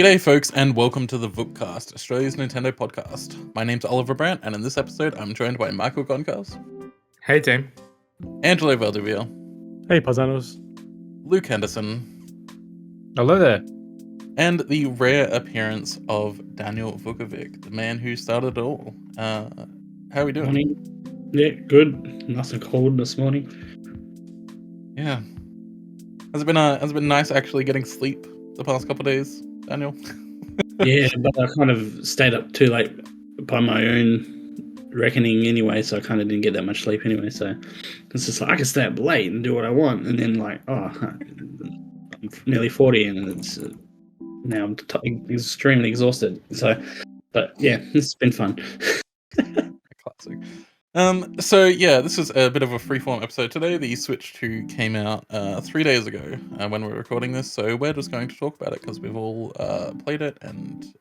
G'day folks and welcome to the Vookcast, Australia's Nintendo podcast. My name's Oliver Brandt and in this episode I'm joined by Michael Goncalves. Hey team. Angelo Valdivia. Hey Paisanos. Luke Henderson. Hello there. And the rare appearance of Daniel Vukovic, the man who started it all. How are we doing? Morning. Yeah, good. Nice and cold this morning. Yeah. Has it been nice actually getting sleep the past couple of days, Daniel? Yeah, but I kind of stayed up too late by my own reckoning anyway, so I kind of didn't get that much sleep anyway. So it's just like I can stay up late and do what I want, and then I'm nearly 40 and it's now I'm extremely exhausted. So, but yeah, it's been fun. Classic. So yeah, this is a bit of a freeform episode today. The Switch 2 came out 3 days ago when we're recording this, so we're just going to talk about it because we've all played it and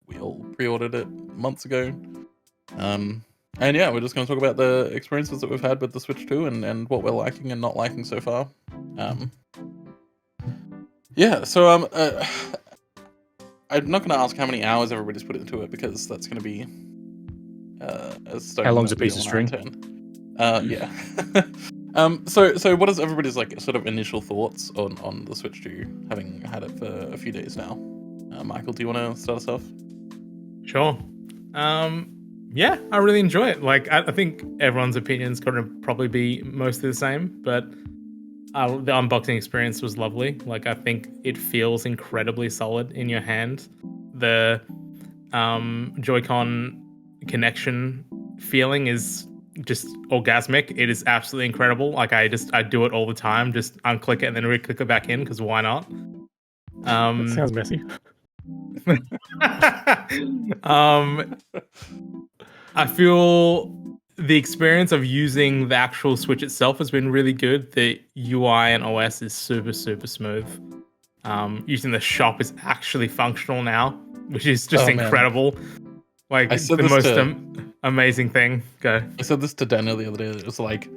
we all pre-ordered it months ago. And yeah, we're just going to talk about the experiences that we've had with the Switch 2 and what we're liking and not liking so far. Yeah, so I'm not going to ask how many hours everybody's put into it because that's going to be How long's a piece of string? Yeah. So what is everybody's like sort of initial thoughts on the Switch 2, having had it for a few days now? Michael, do you want to start us off? Sure. Yeah, I really enjoy it. Like, I think everyone's opinion's going to probably be mostly the same, but the unboxing experience was lovely. Like, I think it feels incredibly solid in your hand. The Joy-Con connection feeling is just orgasmic. It is absolutely incredible. Like, I do it all the time. Just unclick it and then re-click it back in because why not? That sounds messy. I feel the experience of using the actual Switch itself has been really good. The UI and OS is super, super smooth. Using the shop is actually functional now, which is just incredible. Like, the most amazing thing. Go. I said this to Daniel the other day. It was like,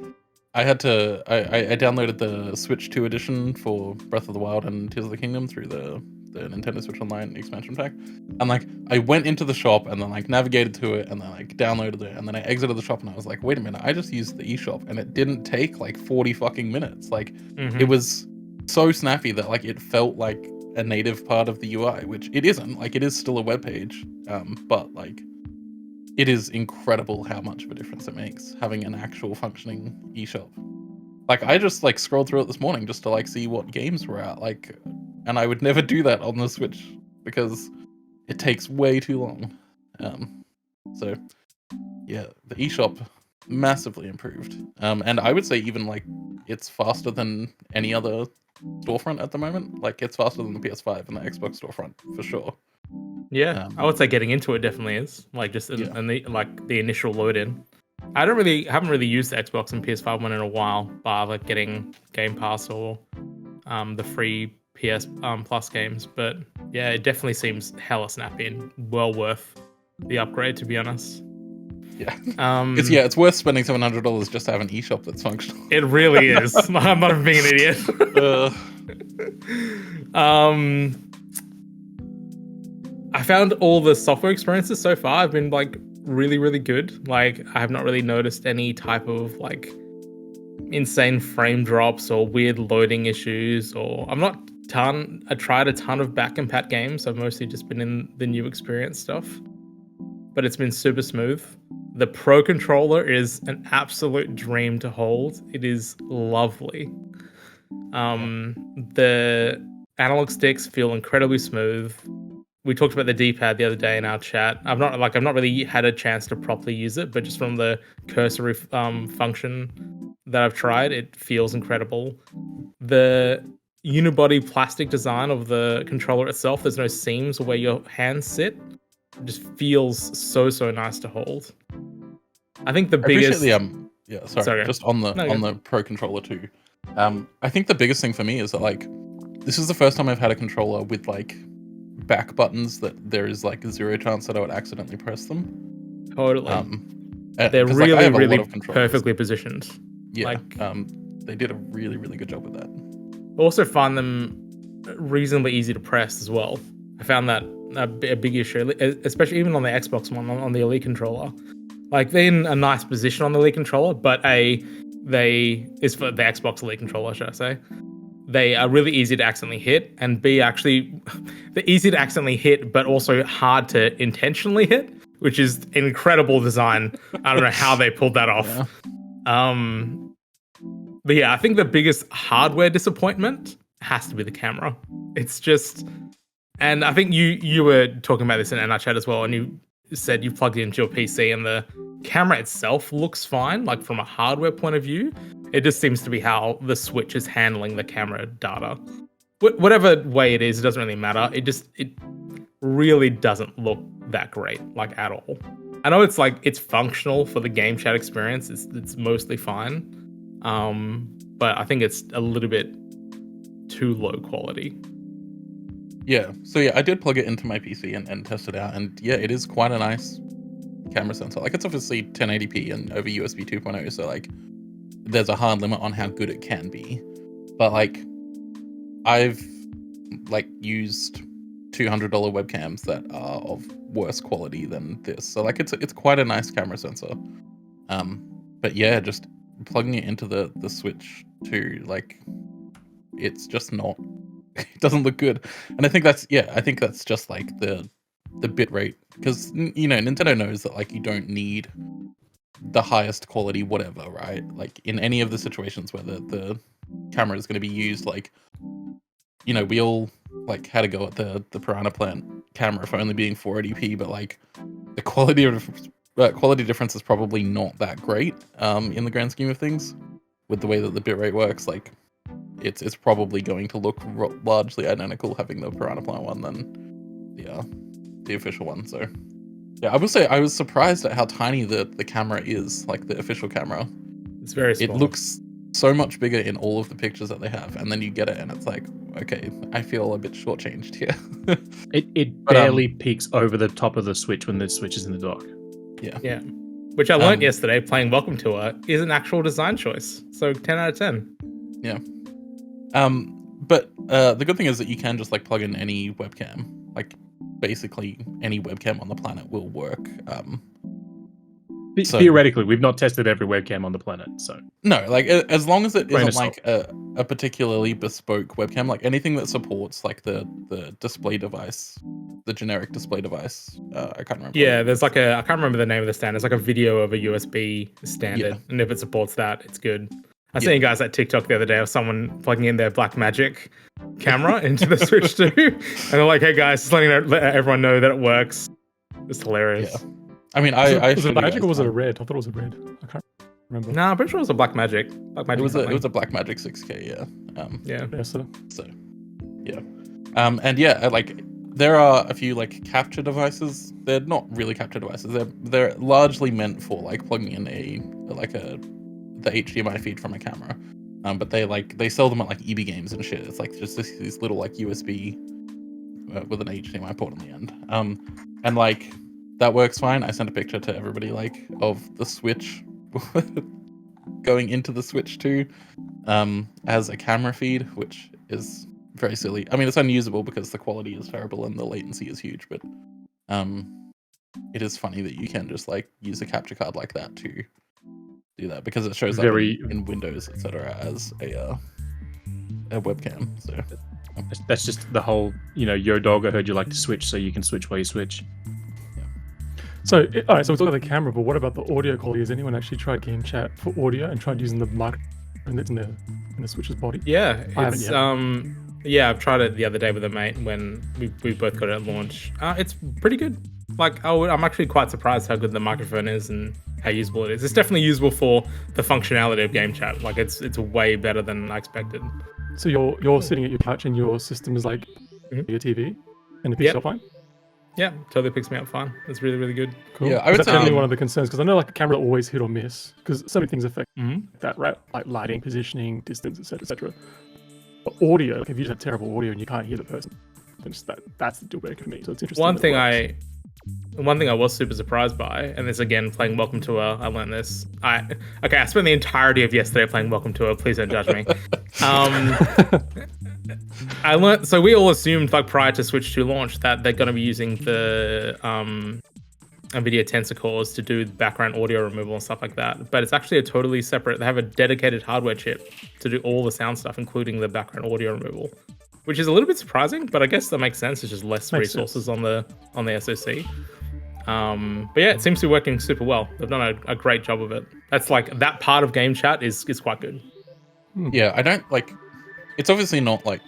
I downloaded the Switch 2 edition for Breath of the Wild and Tears of the Kingdom through the Nintendo Switch Online expansion pack. And like, I went into the shop and then like navigated to it and then like downloaded it and then I exited the shop and I was like, wait a minute, I just used the eShop and it didn't take like 40 fucking minutes. Like, It was so snappy that like it felt like a native part of the UI, which it isn't. Like, it is still a web page, but like, it is incredible how much of a difference it makes having an actual functioning eShop. Like, I just like scrolled through it this morning just to like see what games were out, like, and I would never do that on the Switch because it takes way too long. So yeah, the eShop massively improved, and I would say even like it's faster than any other storefront at the moment. Like, it's faster than the PS5 and the Xbox storefront for sure. Yeah, I would say getting into it definitely is. Like, just the initial load in. I haven't really used the Xbox and PS5 one in a while, bar like getting Game Pass or the free PS Plus games. But yeah, it definitely seems hella snappy and well worth the upgrade, to be honest. Yeah. It's worth spending $700 just to have an eShop that's functional. It really is. I'm not even being an idiot. I found all the software experiences so far have been like really, really good. Like, I have not really noticed any type of like insane frame drops or weird loading issues, or I tried a ton of back and pat games. I've mostly just been in the new experience stuff, but it's been super smooth. The Pro controller is an absolute dream to hold. It is lovely. The analog sticks feel incredibly smooth. We talked about the D-pad the other day in our chat. I've not really had a chance to properly use it, but just from the cursory function that I've tried, it feels incredible. The unibody plastic design of the controller itself, there's no seams where your hands sit. It just feels so nice to hold. I think the biggest... Sorry. Just on the Pro controller too. I think the biggest thing for me is that like, this is the first time I've had a controller with like back buttons that there is like a zero chance that I would accidentally press them. Totally. They're really, like, really perfectly positioned. Yeah. Like, they did a really, really good job with that. I also find them reasonably easy to press as well. I found that a big issue, especially even on the Xbox one, on the Elite controller. Like, they're in a nice position on the Elite controller, but is for the Xbox Elite controller, should I say. They are really easy to accidentally hit, and B, actually, they're easy to accidentally hit, but also hard to intentionally hit, which is an incredible design. I don't know how they pulled that off. Yeah. But yeah, I think the biggest hardware disappointment has to be the camera. It's just, and I think you were talking about this in our chat as well, and you said you plugged it into your PC, and the camera itself looks fine, like from a hardware point of view. It just seems to be how the Switch is handling the camera data. Whatever way it is, it doesn't really matter. It really doesn't look that great, like, at all. I know it's functional for the game chat experience. It's mostly fine. But I think it's a little bit too low quality. Yeah. So yeah, I did plug it into my PC and test it out, and yeah, it is quite a nice camera sensor. Like, it's obviously 1080p and over USB 2.0, so like there's a hard limit on how good it can be. But like, I've like used $200 webcams that are of worse quality than this. So like, it's quite a nice camera sensor. But yeah, just plugging it into the Switch 2, like, it's just not, it doesn't look good. And I think that's just like the bitrate, because, you know, Nintendo knows that like you don't need the highest quality whatever, right? Like, in any of the situations where the camera is going to be used, like, you know, we all like had to go at the Piranha Plant camera for only being 480p, but like the quality difference is probably not that great in the grand scheme of things. With the way that the bitrate works, like, it's probably going to look largely identical having the Piranha Plant one than the official one. So yeah, I would say I was surprised at how tiny the camera is, like the official camera. It's very small. It looks so much bigger in all of the pictures that they have, and then you get it and it's like, okay, I feel a bit shortchanged here. It barely peeks over the top of the Switch when the Switch is in the dock. Yeah. Which I learned yesterday playing Welcome Tour is an actual design choice. So 10 out of 10. Yeah. But the good thing is that you can just like plug in any webcam. Like, basically any webcam on the planet will work. Theoretically, we've not tested every webcam on the planet, so no, like, as long as it isn't like a particularly bespoke webcam, like anything that supports like the display device, the generic display device. I can't remember. Yeah, there's like I can't remember the name of the stand. It's like a video of a USB standard, and if it supports that, it's good. I seen you guys that TikTok the other day of someone plugging in their Blackmagic camera into the Switch 2, and they're like, "Hey guys, just let everyone know that it works." It's hilarious. Yeah. I mean, was it a Magic or was it a Red? I thought it was a Red. I can't remember. No, I'm pretty sure it was a Blackmagic. It was a Blackmagic 6K. Yeah. So yeah. And yeah, like, there are a few like capture devices. They're not really capture devices. They're largely meant for like plugging in the HDMI feed from a camera. But they sell them at like EB Games and shit. It's like just these little like USB with an HDMI port on the end. And like, that works fine. I sent a picture to everybody like of the Switch going into the Switch 2 as a camera feed, which is very silly. I mean, it's unusable because the quality is terrible and the latency is huge, but it is funny that you can just like use a capture card like that to do that, because it shows up in Windows, etc. as a webcam. So that's just the whole, you know, yo dog, I heard you like to switch, so you can switch while you switch. So, all right, so we're talking about the camera, but what about the audio quality? Has anyone actually tried game chat for audio and tried using the microphone that's in the Switch's body? Yeah, I've tried it the other day with a mate when we both got it at launch. It's pretty good. Like, I'm actually quite surprised how good the microphone is and how usable it is. It's definitely usable for the functionality of game chat. Like, it's way better than I expected. So you're sitting at your couch and your system is like your TV, and it picks up fine? Yeah, totally picks me up fine. It's really, really good. Cool. Yeah, I would that's say definitely one of the concerns, because I know like the camera always hit or miss, because so many things affect that, right? Like lighting, positioning, distance, etc., etc. But audio, like if you just have terrible audio and you can't hear the person, then that's the deal breaker for me. So it's interesting. One thing I was super surprised by, and this again playing Welcome Tour, I learned this. I spent the entirety of yesterday playing Welcome Tour. Please don't judge me. I learned. So we all assumed, like prior to Switch 2 launch, that they're going to be using the NVIDIA Tensor cores to do background audio removal and stuff like that. But it's actually a totally separate. They have a dedicated hardware chip to do all the sound stuff, including the background audio removal, which is a little bit surprising. But I guess that makes sense. It's just less resources on the SoC. But yeah, it seems to be working super well. They've done a great job of it. That's like that part of game chat is quite good. Yeah, I don't like. It's obviously not like,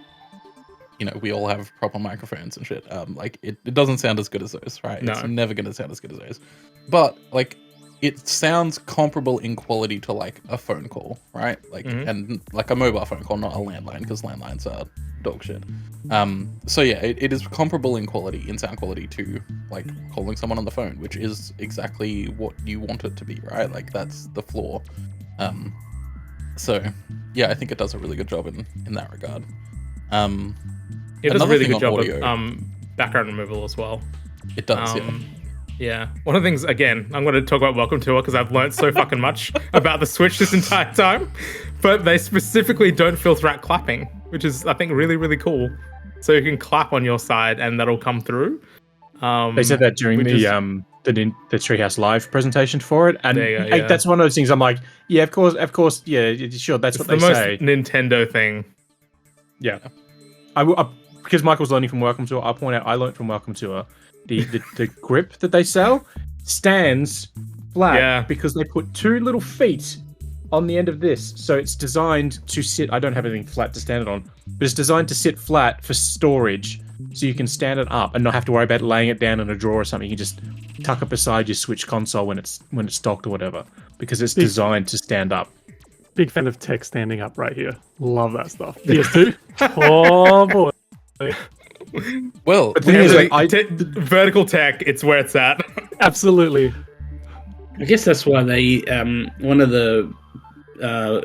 we all have proper microphones and shit. Like it doesn't sound as good as those, right? No. It's never going to sound as good as those. But like, it sounds comparable in quality to like a phone call, right? Like, and like a mobile phone call, not a landline, because landlines are dog shit. So yeah, it is comparable in quality, in sound quality, to like calling someone on the phone, which is exactly what you want it to be, right? Like that's the flaw. So yeah, I think it does a really good job in that regard. It does a another really thing good on job audio- of background removal as well. It does, yeah. Yeah. One of the things, again, I'm going to talk about Welcome Tour because I've learned so fucking much about the Switch this entire time. But they specifically don't filter out clapping, which is, I think, really, really cool. So you can clap on your side and that'll come through. They said that during the Treehouse Live presentation for it, and There you go, yeah. that's one of those things. I'm like, yeah, of course, yeah, sure, that's It's what the they most say. Nintendo thing. Yeah, because Michael's learning from Welcome Tour. I'll point out I learned from Welcome Tour the grip that they sell stands flat because they put two little feet on the end of this, so it's designed to sit. I don't have anything flat to stand it on, but it's designed to sit flat for storage, so you can stand it up and not have to worry about laying it down in a drawer or something. You can just tuck it beside your Switch console when it's docked or whatever, because it's designed to stand up. Big fan of tech standing up right here. Love that stuff. PS2. Oh boy. Well, But the thing is, like, Vertical tech, it's where it's at. Absolutely. I guess that's why they one of the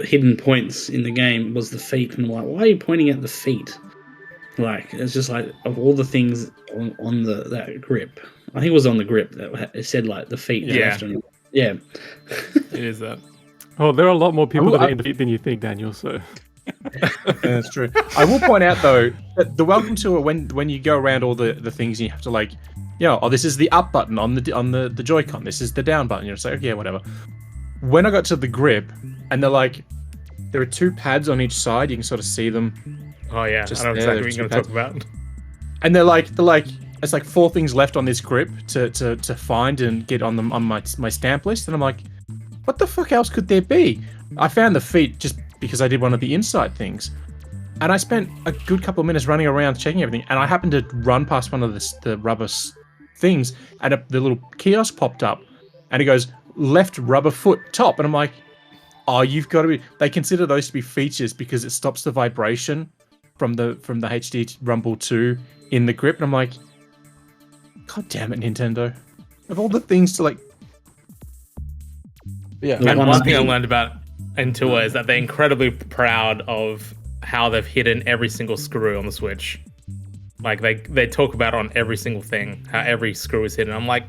hidden points in the game was the feet, and I'm like, why are you pointing at the feet? Like, it's just like, of all the things on that grip, I think it was on the grip that it said like the feet. Yeah. Yeah. It is that. Oh, there are a lot more people that are in the feet than you think, Daniel. So That's true. I will point out though that the Welcome Tour, when you go around all the things, you have to like, this is the up button on the Joy-Con, this is the down button. You're just like, okay, whatever. When I got to the grip, and they're like, there are two pads on each side. You can sort of see them. Oh yeah, Just I know there, exactly what you're going to talk about. And they're like, it's like four things left on this grip to find and get on them on my stamp list. And I'm like, what the fuck else could there be? I found the feet just because I did one of the inside things. And I spent a good couple of minutes running around checking everything. And I happened to run past one of the rubber things, and the little kiosk popped up. And it goes, left rubber foot top. And I'm like, oh, you've got to be... They consider those to be features because it stops the vibration from the HD Rumble 2 in the grip. And I'm like, God damn it, Nintendo. Of all the things to like... Yeah. And one thing I learned about Intua is that they're incredibly proud of how they've hidden every single screw on the Switch. Like they talk about it on every single thing, how every screw is hidden. I'm like,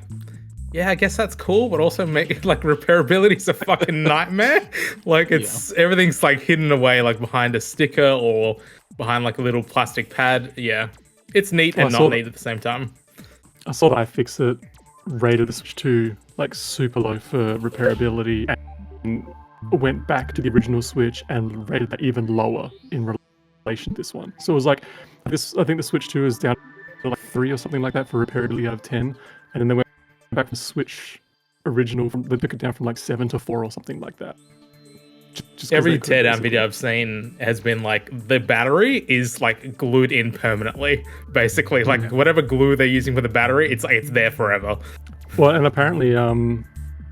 yeah, I guess that's cool, but also repairability is a fucking nightmare. Like everything's like hidden away, like behind a sticker or behind like a little plastic pad. Yeah, it's neat and not neat at the same time. I saw that iFixit rated the Switch 2 like super low for repairability, and went back to the original Switch and rated that even lower in relation to this one. So it was like this. I think the Switch 2 is down to like 3 or something like that for repairability out of 10, and then they went back to the Switch original. They took it down from like 7 to 4 or something like that. Just every teardown video I've seen has been like the battery is like glued in permanently. Basically, like whatever glue they're using for the battery, it's like it's there forever. Well, and apparently,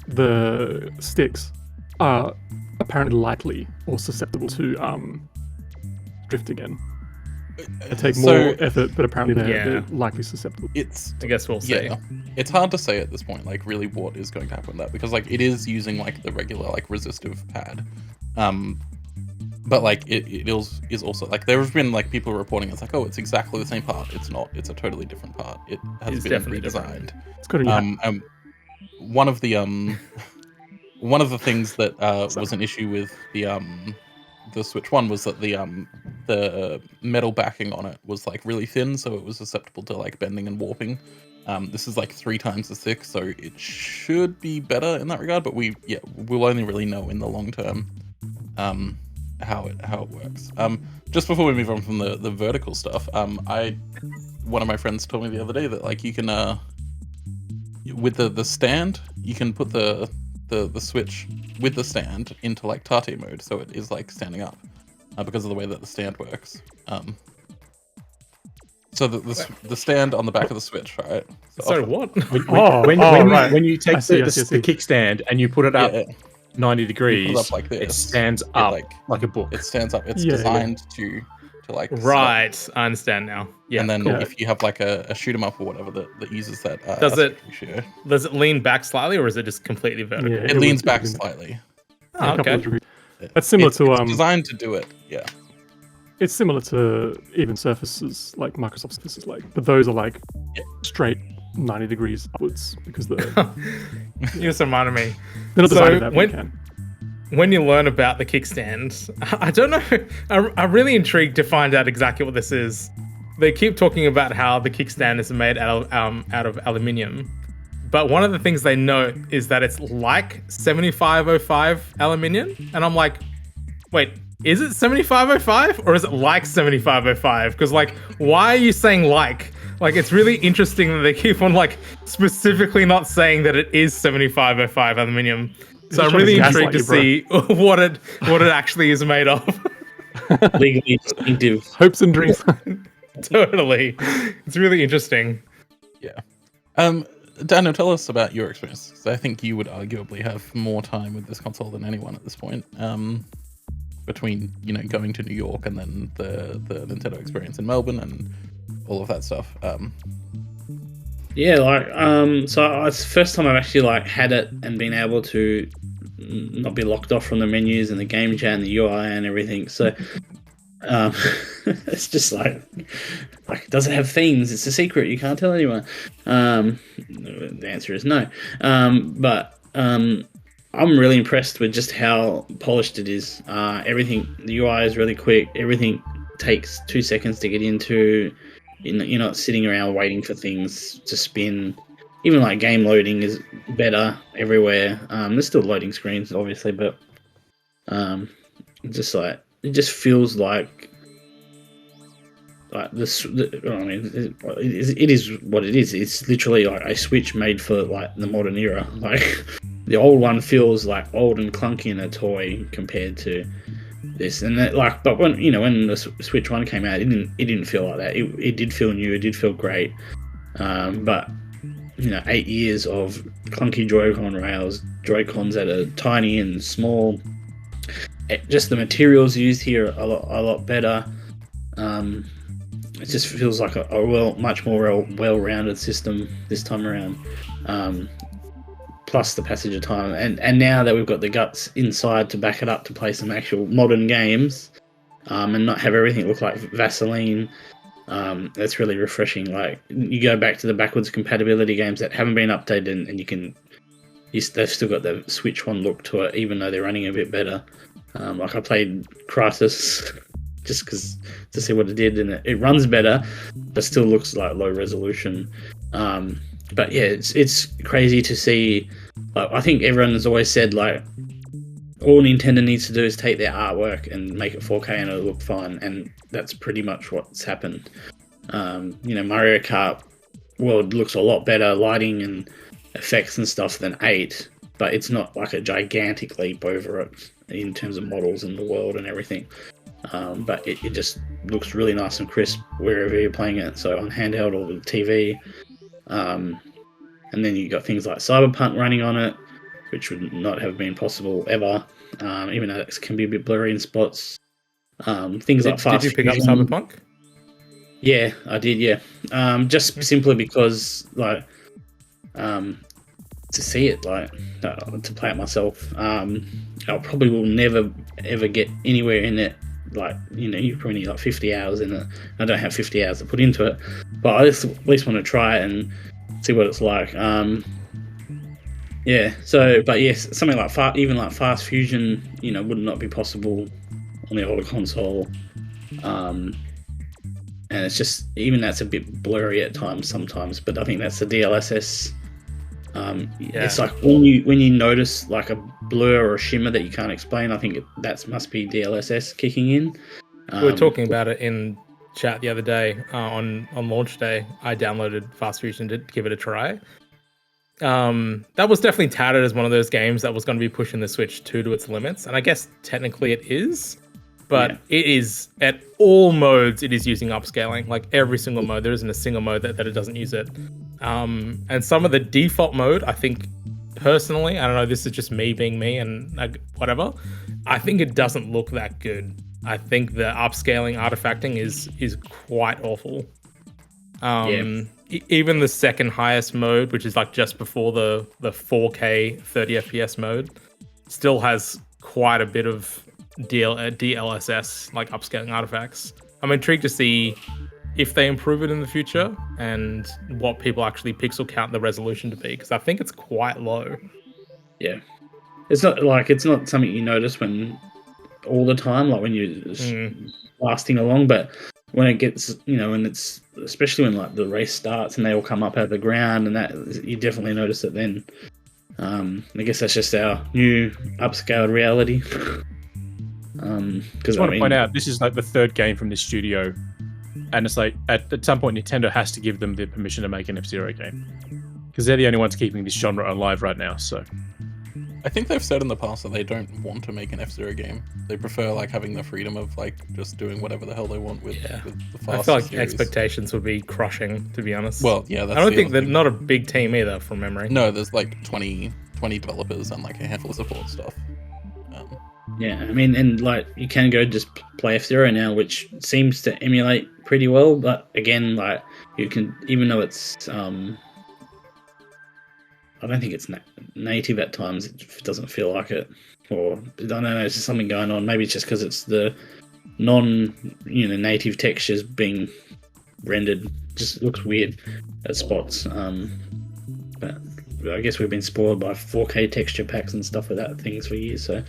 the sticks are apparently likely or susceptible to drift again. They take more effort, but apparently they're likely susceptible. I guess we'll see. Yeah, it's hard to say at this point, like really what is going to happen with that, because like it is using like the regular like resistive pad, but like it is also like there have been like people reporting it's like, oh, it's exactly the same part. It's not. It's a totally different part. It has been redesigned. It's got a one of the things that was an issue with the the Switch 1 was that the metal backing on it was like really thin, so it was susceptible to like bending and warping. This is like 3 times as thick, so it should be better in that regard. But we'll only really know in the long term how it works. Just before we move on from the vertical stuff, one of my friends told me the other day that like you can with the stand, you can put the Switch with the stand into like Tate mode, so it is like standing up because of the way that the stand works. So the stand on the back of the Switch, right? So what? When you take see. the kickstand and you put it up 90 You degrees, put it up like this. it stands up like a book. It stands up. It's Yeah, designed to like Right, I understand now. Yeah. and then cool. if you have like a shoot 'em up or whatever that uses that, Does it- aspect ratio, Does it lean back slightly, or is it just completely vertical? Yeah, it leans would- back would- slightly. Oh, a couple okay. of degrees. That's similar It's to designed to do it. Yeah. It's similar to even surfaces like Microsoft surfaces, like, but those are like straight 90 degrees upwards because they're You just reminded me. not So designed that way. When you learn about the kickstand, I don't know. I'm really intrigued to find out exactly what this is. They keep talking about how the kickstand is made out of aluminium, but one of the things they note is that it's like 7505 aluminium, and I'm like, wait, is it 7505 or is it like 7505? Because like, why are you saying like? Like, it's really interesting that they keep on like specifically not saying that it is 7505 aluminium. So I'm trying to really gaslight intrigued to you, see what it actually is made of. Legally distinctive. Hopes and dreams. Totally, it's really interesting. Yeah. Daniel, tell us about your experience. 'Cause I think you would arguably have more time with this console than anyone at this point. Between going to New York and then the Nintendo experience in Melbourne and all of that stuff. Yeah, so it's the first time I've actually like had it and been able to not be locked off from the menus and the game chat and the UI and everything. So it's just like does it have themes? It's a secret. You can't tell anyone. The answer is no. But I'm really impressed with just how polished it is. Everything, the UI is really quick. Everything takes 2 seconds to get into. You're not sitting around waiting for things to spin. Even like game loading is better everywhere. There's still loading screens, obviously, but just like it just feels like this. I mean, it is what it is. It's literally like a Switch made for like the modern era. Like the old one feels like old and clunky and a toy compared to this. And that, like, but when the Switch 1 came out, it didn't feel like that. It did feel new. It did feel great. But 8 years of clunky Joy-Con rails, Joy-Cons that are tiny and small. Just the materials used here are a lot better. It just feels like a much more well-rounded system this time around. Plus the passage of time, and now that we've got the guts inside to back it up to play some actual modern games, and not have everything look like Vaseline, that's really refreshing. Like you go back to the backwards compatibility games that haven't been updated, and they've still got the Switch 1 look to it, even though they're running a bit better. Like I played Crisis just to see what it did, and it runs better, but still looks like low resolution. But yeah, it's crazy to see. Like, I think everyone has always said like all Nintendo needs to do is take their artwork and make it 4K and it'll look fine, and that's pretty much what's happened. Mario Kart World looks a lot better, lighting and effects and stuff than 8, but it's not like a gigantic leap over it in terms of models in the world and everything. But it just looks really nice and crisp wherever you're playing it. So on handheld or with TV. And then you got things like Cyberpunk running on it, which would not have been possible ever, even though it can be a bit blurry in spots. Things like fast. Did you pick up fusion. Cyberpunk? Yeah, I did. Yeah, just simply because like to see it, like to play it myself. I probably will never ever get anywhere in it. Like you probably need like 50 hours in it. I don't have 50 hours to put into it, but I just at least want to try it and see what it's like. Yeah. So, but yes, something like even like fast fusion, would not be possible on the older console. And it's just, even that's a bit blurry at times sometimes, but I think that's the DLSS. It's like when you notice like a blur or a shimmer that you can't explain, I think that must be DLSS kicking in. We were talking about it in chat the other day on launch day. I downloaded Fast Fusion to give it a try. That was definitely touted as one of those games that was going to be pushing the Switch 2 to its limits, and I guess technically it is. But it is, at all modes, it is using upscaling. Like every single mode, there isn't a single mode that it doesn't use it. And some of the default mode, I think, personally, I don't know, this is just me being me and whatever, I think it doesn't look that good. I think the upscaling artifacting is quite awful. Even the second highest mode, which is like just before the 4K 30 FPS mode, still has quite a bit of DLSS, like upscaling artifacts. I'm intrigued to see if they improve it in the future and what people actually pixel count the resolution to be, because I think it's quite low. Yeah, it's not something you notice when all the time, like when you're blasting along, but when it gets, when it's, especially when like the race starts and they all come up out of the ground, and that you definitely notice it then. I guess that's just our new upscaled reality. Because I want to point out, this is like the third game from this studio, and it's like at some point Nintendo has to give them the permission to make an F-Zero game, because they're the only ones keeping this genre alive right now. So I think they've said in the past that they don't want to make an F-Zero game. They prefer like having the freedom of like just doing whatever the hell they want with the Fast I feel like series. Expectations would be crushing, to be honest. Well, yeah, that's I don't think they're not a big team either, from memory. No, there's like 20 developers and like a handful of support stuff. Yeah, I mean, and like you can go just play F-Zero now, which seems to emulate pretty well. But again, like you can, even though it's, I don't think it's native at times. It doesn't feel like it, or I don't know. There's just something going on. Maybe it's just because it's the native textures being rendered. Just looks weird at spots. But I guess we've been spoiled by 4K texture packs and stuff like that things for years. So.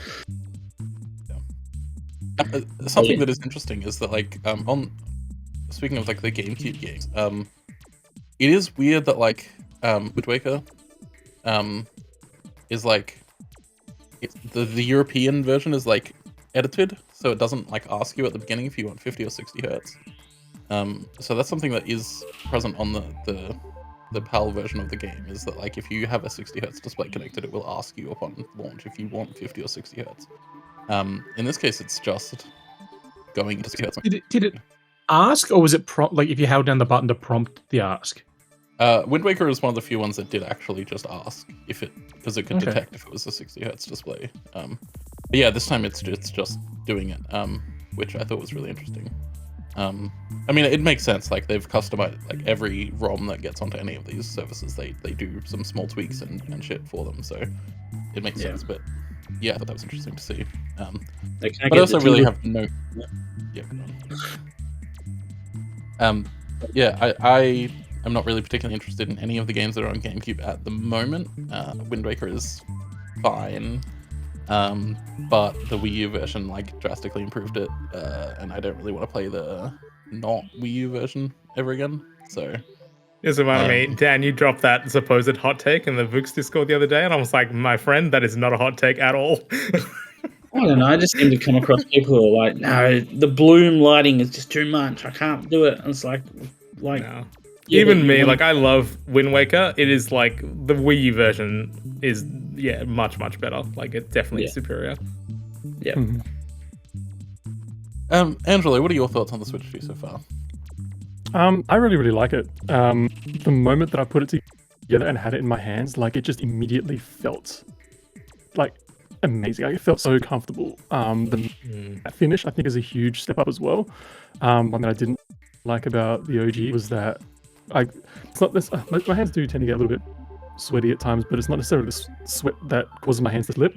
Something that is interesting is that like on speaking of like the GameCube games, it is weird that like Wind Waker is like the European version is like edited, so it doesn't like ask you at the beginning if you want 50 or 60 hertz. So that's something that is present on the PAL version of the game, is that like if you have a 60 hertz display connected, it will ask you upon launch if you want 50 or 60 hertz. In this case, it's just going into 60 hertz. Did it ask, or was it like if you held down the button to prompt the ask? Wind Waker is one of the few ones that did actually just ask if it, because it could detect if it was a 60 hertz display. But yeah, this time it's just doing it, which I thought was really interesting. I mean, it makes sense. Like they've customized like every ROM that gets onto any of these services. They do some small tweaks and shit for them, so it makes sense. But yeah, I thought that was interesting to see. But I also really have no. Yeah. I am not really particularly interested in any of the games that are on GameCube at the moment. Wind Waker is fine. But the Wii U version like drastically improved it, and I don't really want to play the not Wii U version ever again. So this reminded me, Dan, you dropped that supposed hot take in the Vook's Discord the other day, and I was like, my friend, that is not a hot take at all. I don't know. I just seem to come across people who are like, no, the bloom lighting is just too much. I can't do it. And it's like no. Even me, like I love Wind Waker. It is like the Wii U version is much better. Like it's definitely superior. Yeah. Angelo, what are your thoughts on the Switch 2 so far? I really like it. The moment that I put it together and had it in my hands, like it just immediately felt like amazing. Like, it felt so comfortable. The finish, I think, is a huge step up as well. One that I didn't like about the OG was that it's not this. My hands do tend to get a little bit sweaty at times, but it's not necessarily the sweat that causes my hands to slip.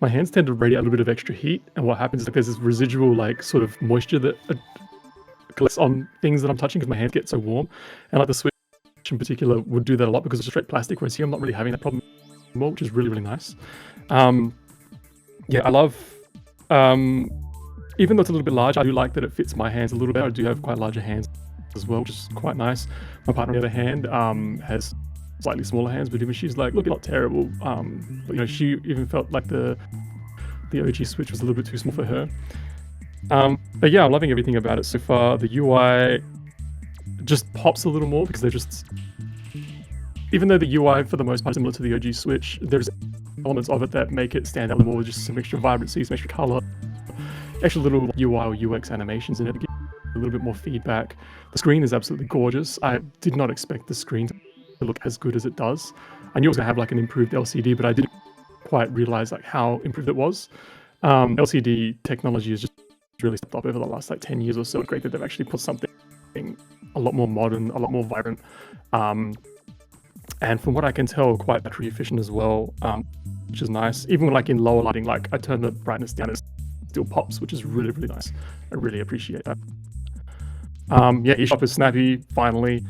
My hands tend to radiate a little bit of extra heat, and what happens is like there's this residual like sort of moisture that collects on things that I'm touching because my hands get so warm. And like the Switch in particular would do that a lot because it's straight plastic, whereas here I'm not really having that problem anymore, which is really nice. I love even though it's a little bit large, I do like that it fits my hands a little bit. I do have quite larger hands as well, which is quite nice. My partner, on the other hand, has slightly smaller hands, but even she's like, look, not terrible. But she even felt like the OG Switch was a little bit too small for her. But yeah, I'm loving everything about it so far. The UI just pops a little more because they're just, even though the UI for the most part is similar to the OG Switch, there's elements of it that make it stand out a little more, just some extra vibrancy, some extra color, extra little UI or UX animations in it to give a little bit more feedback. The screen is absolutely gorgeous. I did not expect the screen to look as good as it does. I knew it was gonna have like an improved LCD, but I didn't quite realize like how improved it was. LCD technology has just really stepped up over the last like 10 years or so. It's great that they've actually put something a lot more modern, a lot more vibrant, and from what I can tell, quite battery efficient as well, which is nice. Even like in lower lighting, like I turn the brightness down, it still pops, which is really, really nice. I really appreciate that. Yeah, eShop is snappy, finally.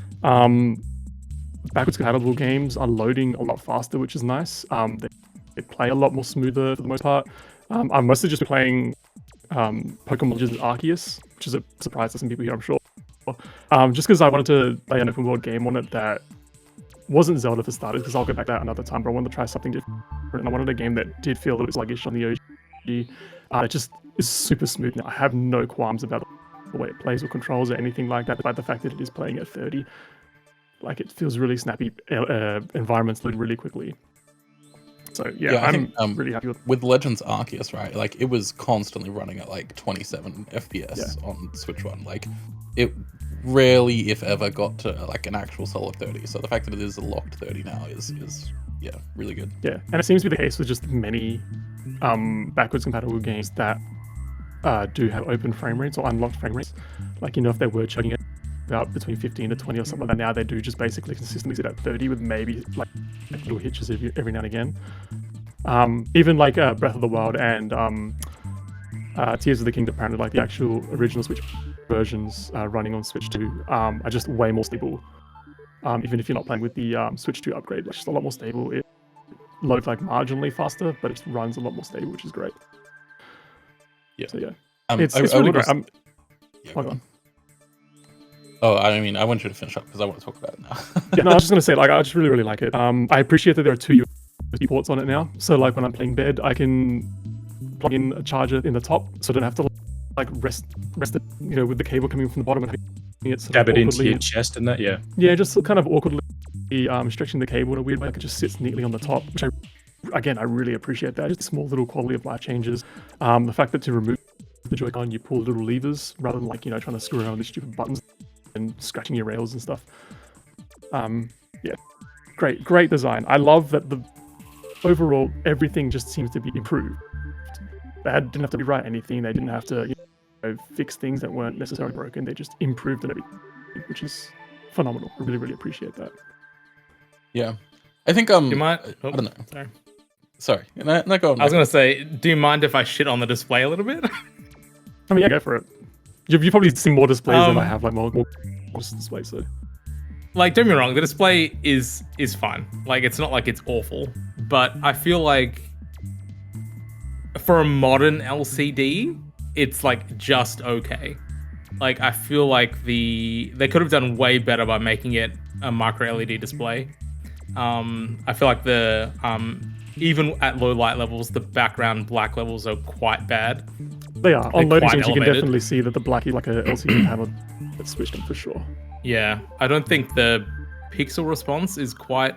Backwards compatible games are loading a lot faster, which is nice. They play a lot more smoother for the most part. I'm mostly just playing Pokemon Legends Arceus, which is a surprise to some people here, I'm sure. Just because I wanted to play an open world game on it that wasn't Zelda for starters, because I'll go back to that another time, but I wanted to try something different. And I wanted a game that did feel a little bit sluggish on the OG. It just is super smooth now. I have no qualms about the way it plays or controls or anything like that, despite the fact that it is playing at 30. Like, it feels really snappy, environments load really quickly. So yeah, I'm really happy with Legends Arceus, right? Like, it was constantly running at like 27 FPS on Switch One. Like, it rarely, if ever, got to like an actual solid 30. So the fact that it is a locked 30 now is really good. Yeah, and it seems to be the case with just many backwards compatible games that do have open frame rates or unlocked frame rates. Like, if they were chugging it about between 15 to 20 or something like that, now they do just basically consistently sit at 30 with maybe like little hitches every now and again. Even like Breath of the Wild and Tears of the Kingdom, apparently, like the actual original Switch versions running on Switch 2 are just way more stable. Even if you're not playing with the Switch 2 upgrade, it's just a lot more stable. It loads like marginally faster, but it runs a lot more stable, which is great. Yeah. So yeah, it's really great. Hold on. Oh, I mean, I want you to finish up because I want to talk about it now. Yeah, no, I was just going to say, like, I just really, really like it. I appreciate that there are 2 USB ports on it now. So, like, when I'm playing bed, I can plug in a charger in the top, so I don't have to, like, rest it, with the cable coming from the bottom and having it stab it into your chest and that, yeah. Yeah, just kind of awkwardly stretching the cable in a weird way. Like, it just sits neatly on the top, which I really appreciate that. Just small little quality of life changes. The fact that to remove the Joy-Con, you pull little levers rather than, like, trying to screw around with these stupid buttons and scratching your rails and stuff. Yeah, great design. I love that the overall everything just seems to be improved. They didn't have to rewrite anything. They didn't have to fix things that weren't necessarily broken. They just improved it, which is phenomenal. I really, really appreciate that. Yeah, I think Do you mind? I don't know. Sorry. No, go on. I was gonna say, do you mind if I shit on the display a little bit? I mean, yeah, go for it. You've probably seen more displays than I have, like more displays. So, like, don't get me wrong, the display is fine. Like, it's not like it's awful, but I feel like for a modern LCD, it's like just okay. Like, I feel like they could have done way better by making it a micro LED display. I feel like the even at low light levels, the background black levels are quite bad. They are. On loading screens, you can definitely see that the black is like a LCD panel that's switched on for sure. Yeah, I don't think the pixel response is quite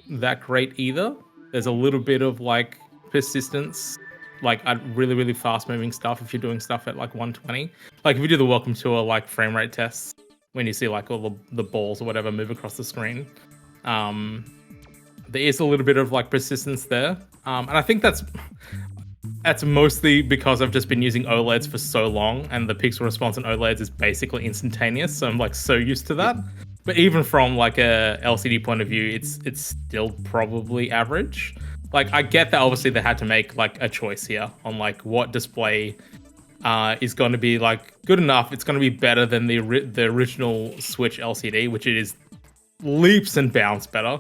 that great either. There's a little bit of like persistence, like really, really fast moving stuff if you're doing stuff at like 120. Like if you do the welcome tour like frame rate tests, when you see like all the balls or whatever move across the screen, there is a little bit of like persistence there. And I think that's mostly because I've just been using OLEDs for so long and the pixel response on OLEDs is basically instantaneous. So I'm like so used to that. But even from like a LCD point of view, it's still probably average. Like I get that obviously they had to make like a choice here on like what display is going to be like good enough. It's going to be better than the original Switch LCD, which it is leaps and bounds better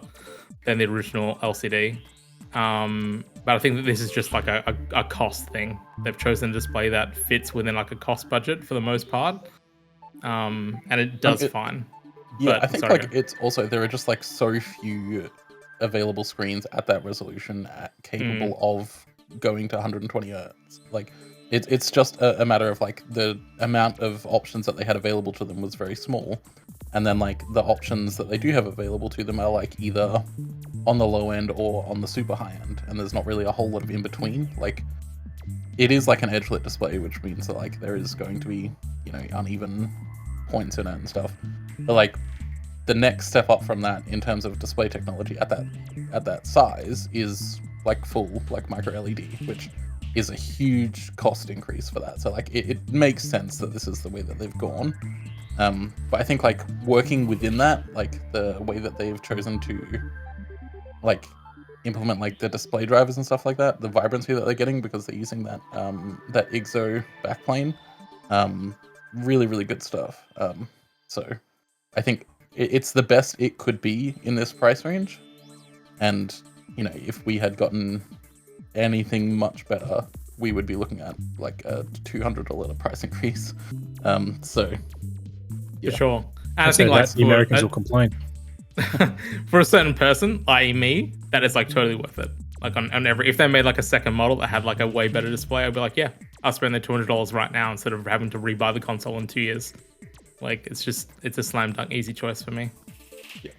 than the original LCD. But I think that this is just like a cost thing. They've chosen a display that fits within like a cost budget for the most part, and it does fine. Yeah, But, I think sorry, like it's also there are just like so few available screens at that resolution capable of going to 120 hertz. Like it's just a matter of like the amount of options that they had available to them was very small, and then like the options that they do have available to them are like either on the low end or on the super high end, and there's not really a whole lot of in between. Like it is like an edge lit display, which means that like there is going to be, you know, uneven points in it and stuff. But like the next step up from that in terms of display technology at that size is like full like micro LED, which is a huge cost increase for that. So like it makes sense that this is the way that they've gone. But I think like working within that, like the way that they've chosen to like implement like the display drivers and stuff like that, the vibrancy that they're getting because they're using that that IGZO backplane, really really good stuff. So I think it's the best it could be in this price range, and you know, if we had gotten anything much better, we would be looking at like a $200 price increase. So yeah. for sure. And I So think like that the Americans will complain. for a certain person, i.e. me, that is like totally worth it. Like on every, if they made like a second model that had like a way better display, I'd be like, yeah, I'll spend the $200 right now instead of having to rebuy the console in 2 years. Like it's a slam dunk easy choice for me. Yeah,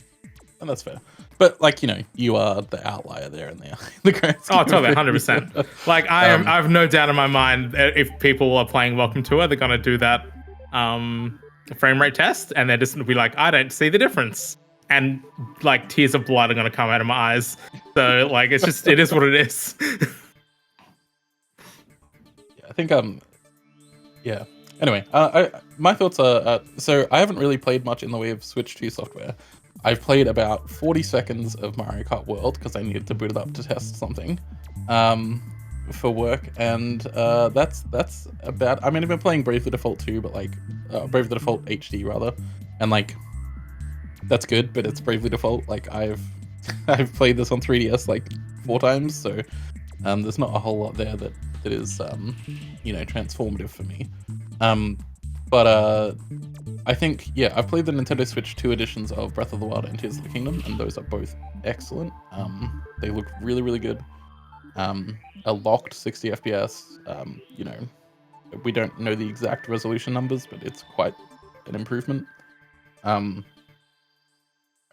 and that's fair. But like, you know, you are the outlier there in the grand scheme. Oh, totally, 100%. Like I have no doubt in my mind that if people are playing Welcome Tour, they're gonna do that frame rate test, and they're just gonna be like, I don't see the difference, and like tears of blood are gonna come out of my eyes. So like, it is what it is. Yeah, I think yeah. Anyway, my thoughts are so I haven't really played much in the way of Switch 2 software. I've played about 40 seconds of Mario Kart World because I needed to boot it up to test something for work, and that's about. I mean, I've been playing Bravely Default 2, but like Bravely Default HD rather, and like that's good, but it's Bravely Default. Like I've played this on 3DS like 4 times, so there's not a whole lot there that is you know, transformative for me. But I think, yeah, I've played the Nintendo Switch 2 editions of Breath of the Wild and Tears of the Kingdom, and those are both excellent. They look really, really good. A locked 60 FPS. You know, we don't know the exact resolution numbers, but it's quite an improvement.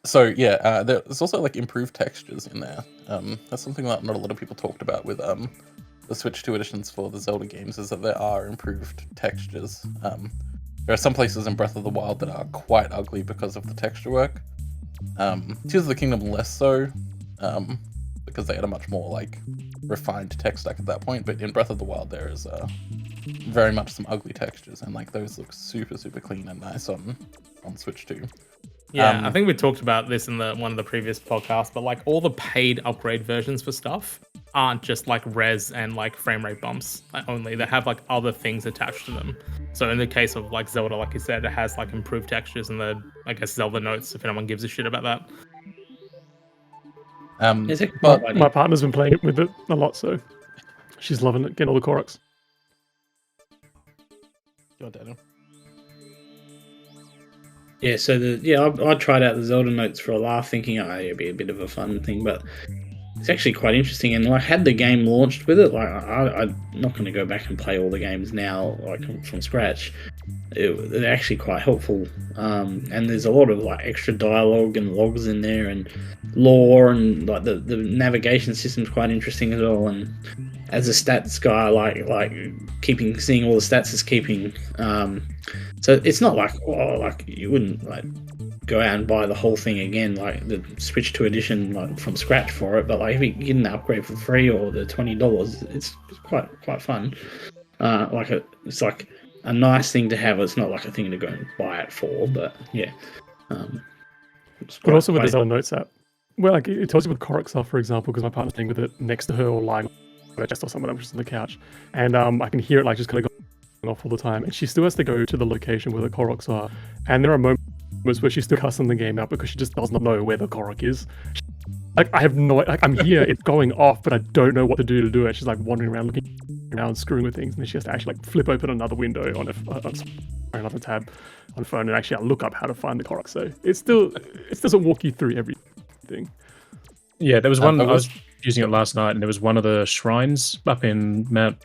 So yeah, there's also like improved textures in there. That's something that not a lot of people talked about with the Switch 2 editions for the Zelda games, is that there are improved textures. There are some places in Breath of the Wild that are quite ugly because of the texture work. Tears of the Kingdom less so, because they had a much more like refined tech stack at that point. But in Breath of the Wild, there is very much some ugly textures, and like those look super super clean and nice on Switch 2. Yeah, I think we talked about this in one of the previous podcasts, but like all the paid upgrade versions for stuff aren't just like res and like frame rate bumps only. They have like other things attached to them. So in the case of like Zelda, like you said, it has like improved textures and the, I guess, Zelda notes, if anyone gives a shit about that. But My partner's been playing it with it a lot, so she's loving it, getting all the Koroks. Go, Daniel. Yeah, so I tried out the Zelda notes for a laugh, thinking it'd be a bit of a fun thing, but it's actually quite interesting. And like, had the game launched with it, like I'm not going to go back and play all the games now, like from scratch. They're actually quite helpful, and there's a lot of like extra dialogue and logs in there, and lore, and like the navigation system's quite interesting as well. And as a stats guy, like seeing all the stats is keeping. So it's not like you wouldn't like go out and buy the whole thing again, like the Switch 2 edition, like from scratch for it. But like if you get an upgrade for free or the $20, it's quite fun. It's like a nice thing to have. It's not like a thing to go and buy it for, but yeah. But also with the Zelda Notes app, well, like it tells you what Koroks are, for example, because my partner's playing with it next to her or lying on her chest or something. I'm just on the couch, and I can hear it like just kind of going off all the time, and she still has to go to the location where the Koroks are, and there are moments where she's still cussing the game out because she just does not know where the Korok is. like I have no, like I'm here, it's going off, but I don't know what to do it. She's like wandering around looking around, screwing with things, and then she has to actually like flip open another window on another tab on the phone and actually look up how to find the Korok. So it doesn't walk you through everything. Yeah, there was one. I was using it last night, and there was one of the shrines up in Mount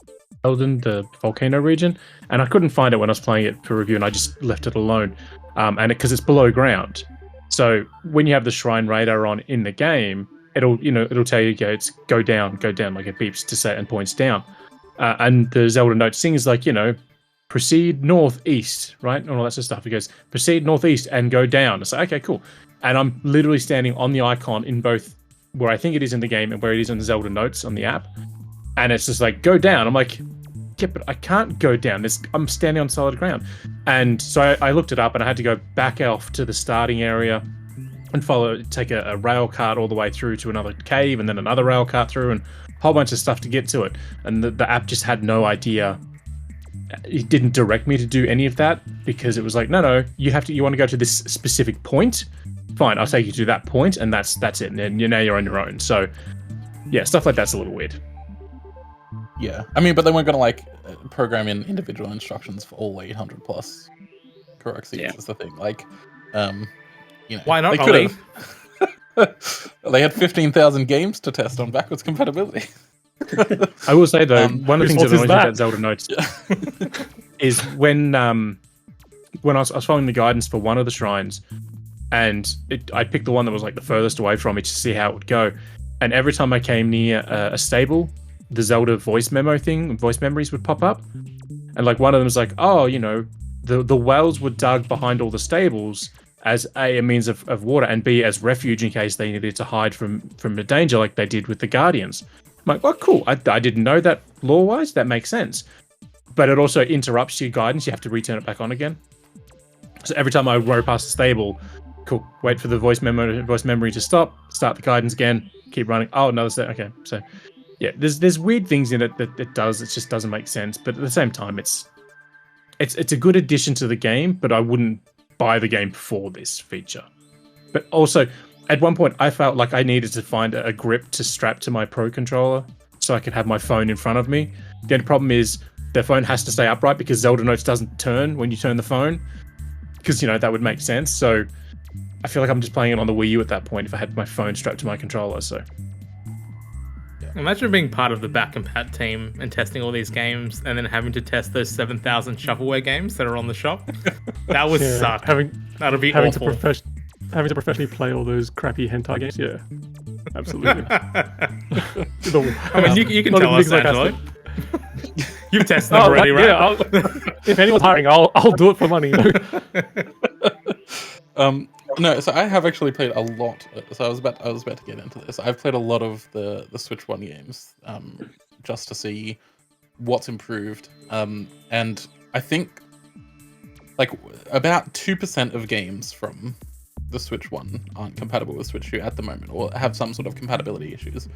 Eldon, the volcano region, and I couldn't find it when I was playing it for review, and I just left it alone. And because it's below ground, so when you have the shrine radar on in the game, it'll tell you go down, like it beeps to say and points down. And the Zelda note thing is like, proceed northeast, right? And all that sort of stuff. It goes, proceed northeast and go down. It's like, okay, cool. And I'm literally standing on the icon in both where I think it is in the game and where it is in the Zelda notes on the app. And it's just like, go down. I'm like, yeah, but I can't go down. I'm standing on solid ground. And so I looked it up and I had to go back off to the starting area and take a rail cart all the way through to another cave and then another rail cart through and a whole bunch of stuff to get to it. And the app just had no idea. It didn't direct me to do any of that because it was like, no, you want to go to this specific point. Fine, I'll take you to that point, and that's it. And now you're on your own. So, yeah, stuff like that's a little weird. Yeah, I mean, but they weren't going to like program in individual instructions for all 800 plus Korok seeds. Yeah. Is the thing. Like, Why not, they Ollie? They had 15,000 games to test on backwards compatibility. I will say though, one of the things that Whose annoys me fault about Zelda Notes is when I was following the guidance for one of the shrines, and I picked the one that was like the furthest away from me to see how it would go. And every time I came near a stable, the Zelda voice memories would pop up. And like one of them was like, oh, the wells were dug behind all the stables as a means of water, and B, as refuge in case they needed to hide from the danger like they did with the Guardians. I'm like, well, cool. I didn't know that lore-wise. That makes sense. But it also interrupts your guidance. You have to return it back on again. So every time I rode past the stable, cool, wait for the voice memory to stop, start the guidance again, keep running. Oh, another step. Okay, so yeah, there's weird things in it that it just doesn't make sense. But at the same time, it's a good addition to the game, but I wouldn't buy the game for this feature. But also, at one point, I felt like I needed to find a grip to strap to my Pro controller so I could have my phone in front of me. The only problem is the phone has to stay upright because Zelda Notes doesn't turn when you turn the phone, because that would make sense. So I feel like I'm just playing it on the Wii U at that point if I had my phone strapped to my controller. So Imagine being part of the back and pat team and testing all these games and then having to test those 7,000 shovelware games that are on the shop. That would suck. That'd be awful. Having to professionally play all those crappy hentai games. Yeah, absolutely. I mean, you can tell us, Angelo. You've tested them already, right? Yeah, if anyone's hiring, I'll do it for money. No, so I have actually played a lot. So I was about to get into this. I've played a lot of the Switch 1 games, just to see what's improved. And I think like about 2% of games from the Switch 1 aren't compatible with Switch 2 at the moment, or have some sort of compatibility issues.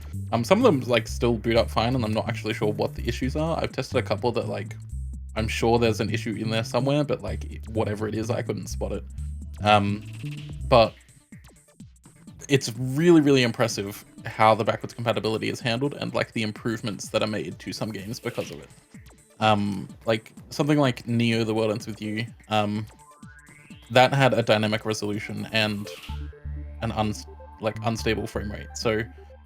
Some of them like still boot up fine, and I'm not actually sure what the issues are. I've tested a couple that like I'm sure there's an issue in there somewhere, but like whatever it is, I couldn't spot it. But it's really, really impressive how the backwards compatibility is handled and like the improvements that are made to some games because of it. Like something like Neo: The World Ends With You, that had a dynamic resolution and an unstable frame rate. So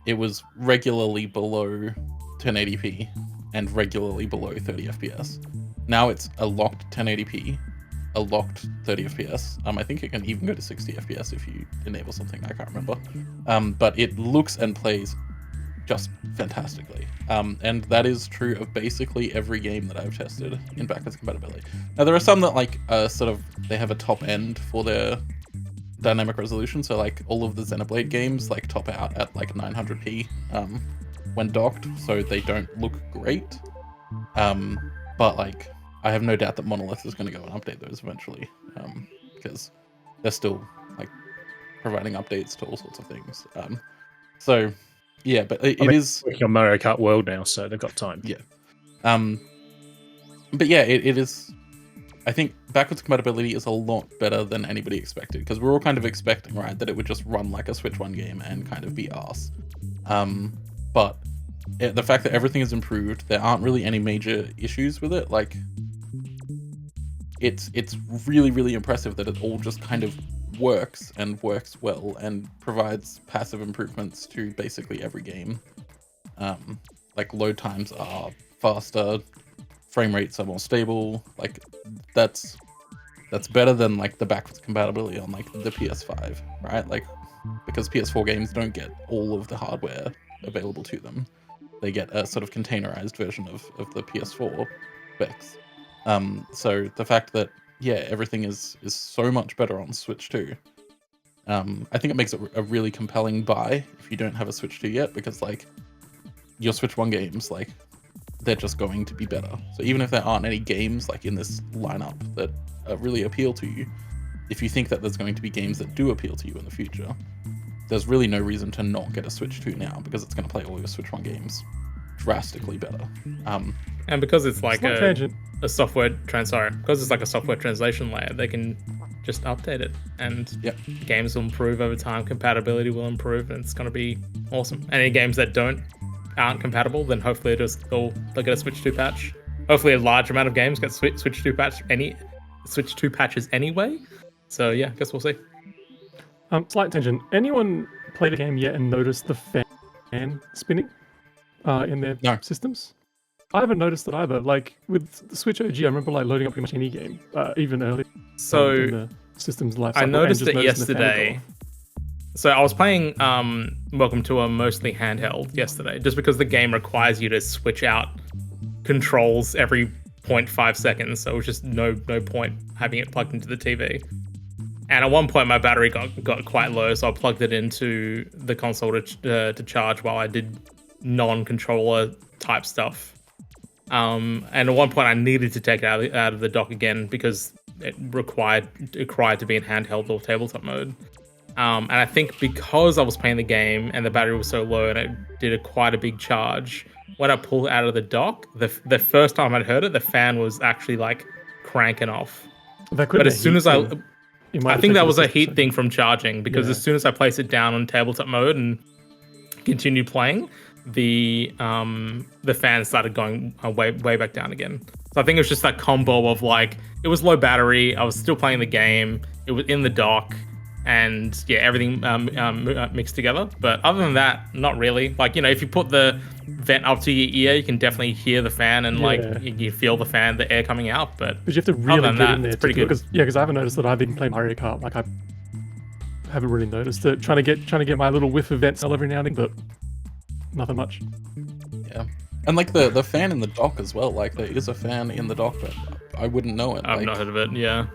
it was regularly below 1080p and regularly below 30 FPS. Now it's a locked 1080p, a locked 30 FPS. I think it can even go to 60 FPS if you enable something, I can't remember. But it looks and plays just fantastically. And that is true of basically every game that I've tested in backwards compatibility. Now there are some that like they have a top end for their dynamic resolution, so like all of the Xenoblade games like top out at like 900p when docked, so they don't look great. But like I have no doubt that Monolith is going to go and update those eventually, because they're still like providing updates to all sorts of things. So yeah, but it is working on Mario Kart World now, so they've got time. Yeah. But yeah, it is. I think backwards compatibility is a lot better than anybody expected, because we're all kind of expecting, right, that it would just run like a Switch 1 game and kind of be arse. But the fact that everything is improved, there aren't really any major issues with it. Like, it's really, really impressive that it all just kind of works and works well and provides passive improvements to basically every game. Like, load times are faster, frame rates are more stable. Like, that's better than like the backwards compatibility on like the PS5, right? Like, because PS4 games don't get all of the hardware available to them. They get a sort of containerized version of the PS4 specs. So the fact that, yeah, everything is so much better on Switch 2, I think it makes it a really compelling buy if you don't have a Switch 2 yet, because like your Switch 1 games, like, they're just going to be better. So even if there aren't any games like in this lineup that really appeal to you, if you think that there's going to be games that do appeal to you in the future, there's really no reason to not get a Switch 2 now, because it's going to play all your Switch 1 games drastically better. And because it's like because it's like a software translation layer, they can just update it, and games will improve over time. Compatibility will improve, and it's going to be awesome. Any games that aren't compatible, then hopefully they'll get a Switch 2 patch. Hopefully a large amount of games get Switch 2 patches anyway. So yeah, I guess we'll see. Slight tangent. Anyone played a game yet and noticed the fan spinning in their systems? I haven't noticed it either. Like with the Switch OG, I remember like loading up pretty much any game, even early. So in the system's life I cycle, noticed and it just noticing the fan yesterday. So I was playing Welcome to a mostly handheld yesterday, just because the game requires you to switch out controls every 0.5 seconds. So it was just no point having it plugged into the TV. And at one point my battery got quite low, so I plugged it into the console to charge while I did non-controller type stuff. And at one point I needed to take it out of the dock again because it required to be in handheld or tabletop mode. And I think because I was playing the game and the battery was so low and it did quite a big charge, when I pulled it out of the dock, the first time I'd heard it, the fan was actually like cranking off. But as soon as I think that was a heat thing from charging, because as soon as I placed it down on tabletop mode and continued playing, the fan started going way back down again. So I think it was just that combo of like, it was low battery, I was still playing the game, it was in the dock, and yeah, everything mixed together. But other than that, not really. Like, you know, if you put the vent up to your ear, you can definitely hear the fan and like you feel the air coming out. But you have to really get in there. It's pretty good. Because I haven't noticed that. I've been playing Mario Kart. Like, I haven't really noticed it. Trying to get my little whiff of vent cell every now and then, but nothing much. Yeah, and like the fan in the dock as well. Like, there is a fan in the dock, but I wouldn't know it. I've not heard of it. Yeah.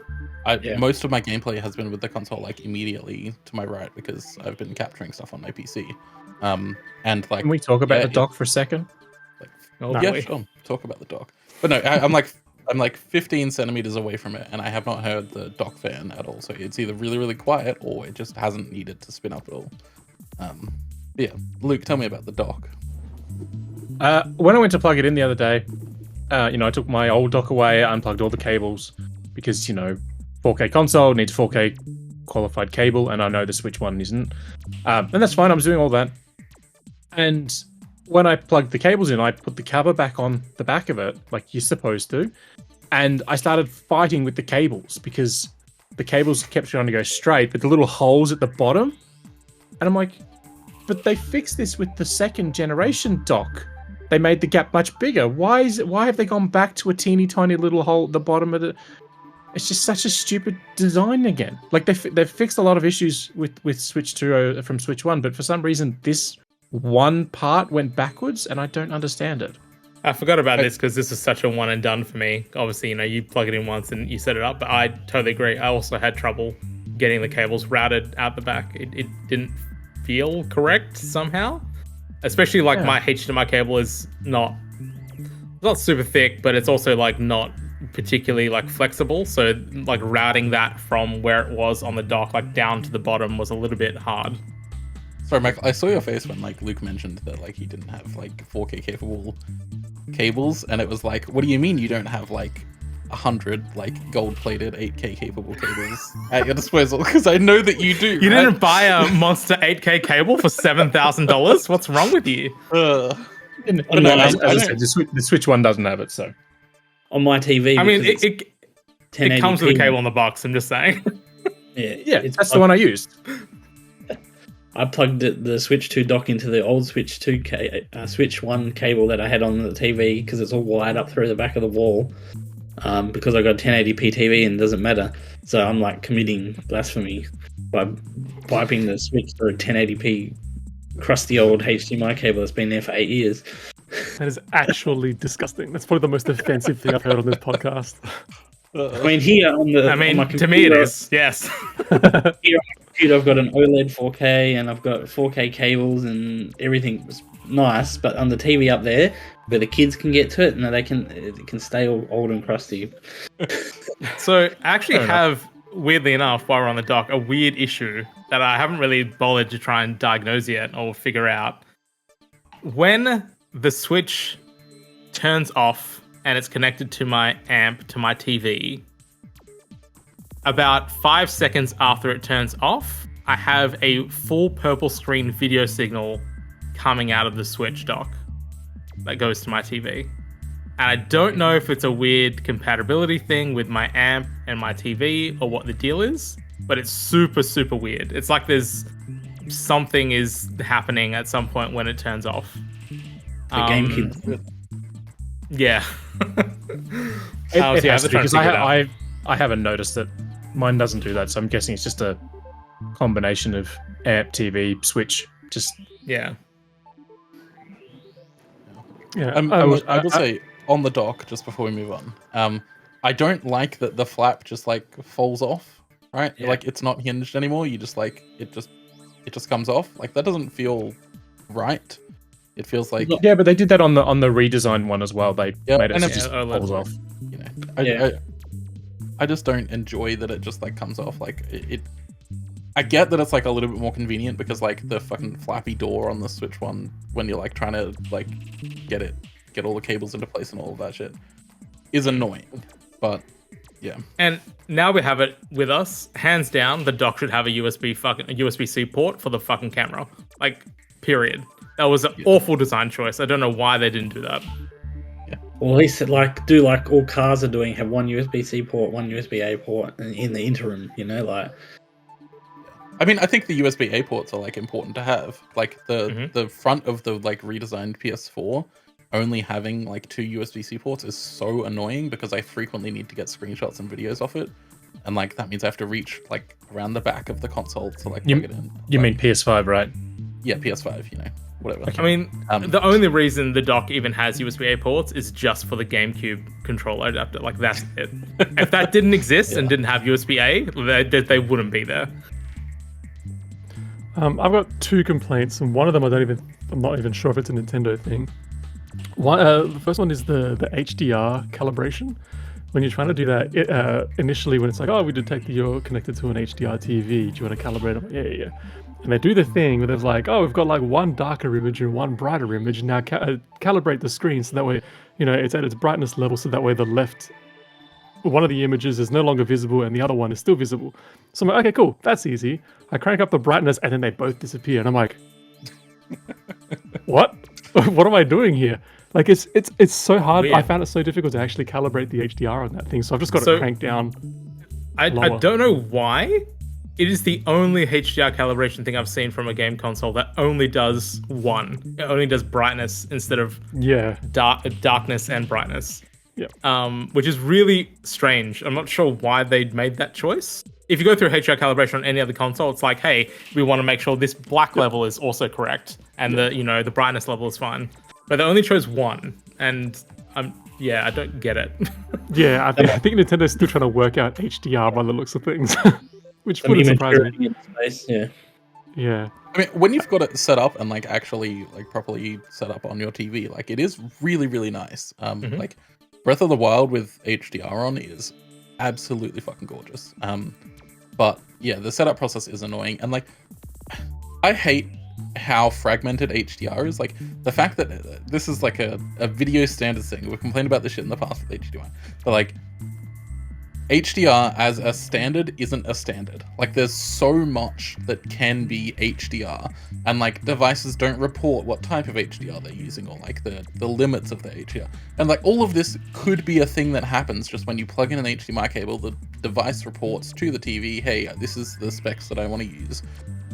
Most of my gameplay has been with the console like immediately to my right, because I've been capturing stuff on my PC. And like, can we talk about the dock for a second? Like, sure, talk about the dock. But no, I'm like 15 centimeters away from it, and I have not heard the dock fan at all. So it's either really, really quiet, or it just hasn't needed to spin up at all. Yeah, Luke, tell me about the dock. When I went to plug it in the other day, I took my old dock away, unplugged all the cables, because 4K console needs 4K qualified cable, and I know the Switch one isn't. And that's fine, I was doing all that. And when I plugged the cables in, I put the cover back on the back of it, like you're supposed to. And I started fighting with the cables, because the cables kept trying to go straight, but the little holes at the bottom. And I'm like, but they fixed this with the second generation dock. They made the gap much bigger. Why have they gone back to a teeny tiny little hole at the bottom of it? It's just such a stupid design again. Like, they've fixed a lot of issues with Switch 2 from Switch 1, but for some reason this one part went backwards, and I don't understand it. I forgot about this because this is such a one and done for me. Obviously, you plug it in once and you set it up, but I totally agree. I also had trouble getting the cables routed out the back. It didn't feel correct somehow. Especially like my HDMI cable is not super thick, but it's also like not particularly like flexible, so like routing that from where it was on the dock like down to the bottom was a little bit hard. Sorry, Michael, I saw your face when like Luke mentioned that like he didn't have like 4K capable cables, and it was like, what do you mean you don't have like 100 like gold-plated 8K capable cables at your disposal because I know that you do. You didn't buy a monster 8K cable for $7,000? What's wrong with you? But No, no, as I I don't- said, the Switch one doesn't have it, so. On my TV, I mean, because it it's comes with a 1080p. cable in the box. I'm just saying. Yeah, it's that's the one I used. I plugged the Switch 2 dock into the old Switch 2 Switch 1 cable that I had on the TV because it's all wired up through the back of the wall. Because I got a 1080p TV and it doesn't matter. So I'm like committing blasphemy by piping the Switch through a 1080p crusty old HDMI cable that's been there for 8 years. That is actually disgusting. That's probably the most offensive thing I've heard on this podcast. I mean, here on the I mean, on my to me it computer- is. Yes. Here on my computer, I've got an OLED 4K and I've got 4K cables and everything's nice. But on the TV up there, where the kids can get to it, and it can stay all old and crusty. So I actually Fair have, weirdly enough, while we're on the dock, a weird issue that I haven't really bothered to try and diagnose yet or figure out. When the Switch turns off and it's connected to my amp to my TV, about 5 seconds after it turns off, I have a full purple screen video signal coming out of the Switch dock that goes to my TV. And I don't know if it's a weird compatibility thing with my amp and my TV or what the deal is, but it's super, super weird. It's like there's something is happening at some point when it turns off. The GameCube. Yeah. It I was has to be, trying because to figure it out. I haven't noticed that mine doesn't do that, so I'm guessing it's just a combination of amp, TV, Switch. Just Yeah. Yeah, I will say on the dock just before we move on. I don't like that the flap just like falls off. Right, Yeah. like it's not hinged anymore. You just like it just comes off. Like that doesn't feel right. It feels like yeah, but they did that on the redesigned one as well. They Yeah, made it and so it's it just OLED. falls off. you know. Yeah. I just don't enjoy that it just like comes off. Like it. I get that it's like a little bit more convenient because like the fucking flappy door on the Switch one, when you're like trying to like get all the cables into place and all of that shit, is annoying. But yeah. And now we have it with us. Hands down, the dock should have a USB-C port for the fucking camera. Like, period. That was an awful design choice. I don't know why they didn't do that. Well, at least do like all cars are doing, have one USB-C port, one USB-A port in the interim, like. I mean, I think the USB-A ports are like important to have. Like the front of the like redesigned PS4 only having like 2 USB-C ports is so annoying because I frequently need to get screenshots and videos off it, and like that means I have to reach like around the back of the console to like plug it in. You mean PS5, right? Yeah, PS5, whatever. I mean, Um, the only reason the dock even has USB-A ports is just for the GameCube controller adapter. Like, that's it. If that didn't exist and didn't have USB-A, they wouldn't be there. I've got 2 complaints, and one of them I'm not even sure if it's a Nintendo thing. The first one is the HDR calibration. When you're trying to do that, initially when it's like, oh, we detect that you're connected to an HDR TV, do you want to calibrate it? Yeah. And they do the thing where there's like, oh, we've got like one darker image and one brighter image. Now calibrate the screen so that way, it's at its brightness level, so that way the left one of the images is no longer visible and the other one is still visible. So I'm like, okay, cool, that's easy. I crank up the brightness and then they both disappear, and I'm like, what? What am I doing here? Like, it's so hard. Weird. I found it so difficult to actually calibrate the HDR on that thing, so I've just got So- to crank down. I Lower. don't know why. It is the only HDR calibration thing I've seen from a game console that only does one. It only does brightness instead of Yeah, darkness and brightness. yeah. Which is really strange. I'm not sure why they made that choice. If you go through HDR calibration on any other console, it's like, hey, we want to make sure this black level is also correct, and the brightness level is fine. But they only chose one, and I don't get it. Yeah, I think Nintendo's still trying to work out HDR by the looks of things, which wouldn't surprise me. Space, yeah. Yeah, I mean, when you've got it set up and like actually like properly set up on your TV, like it is really, really nice. Like Breath of the Wild with HDR on is absolutely fucking gorgeous. But yeah, the setup process is annoying, and like I hate how fragmented HDR is. Like the fact that this is like a video standards thing. We've complained about this shit in the past with HDR, but like HDR as a standard isn't a standard. Like, there's so much that can be HDR, and like devices don't report what type of HDR they're using, or like the limits of the HDR. And like all of this could be a thing that happens just when you plug in an HDMI cable. The device reports to the TV, hey, this is the specs that I want to use,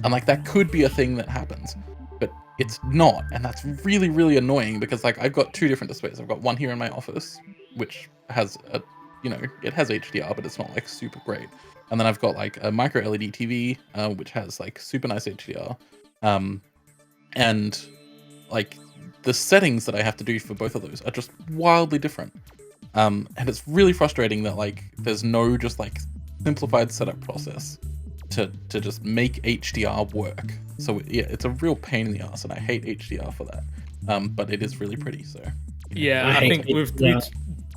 and like that could be a thing that happens, but it's not, and that's really, really annoying because like I've got two different displays. I've got one here in my office, which has a it has HDR, but it's not like super great. And then I've got like a micro LED TV, which has like super nice HDR. And like the settings that I have to do for both of those are just wildly different. And it's really frustrating that like there's no just like simplified setup process to just make HDR work. So yeah, it's a real pain in the ass, and I hate HDR for that. But it is really pretty, so. Yeah, I think we've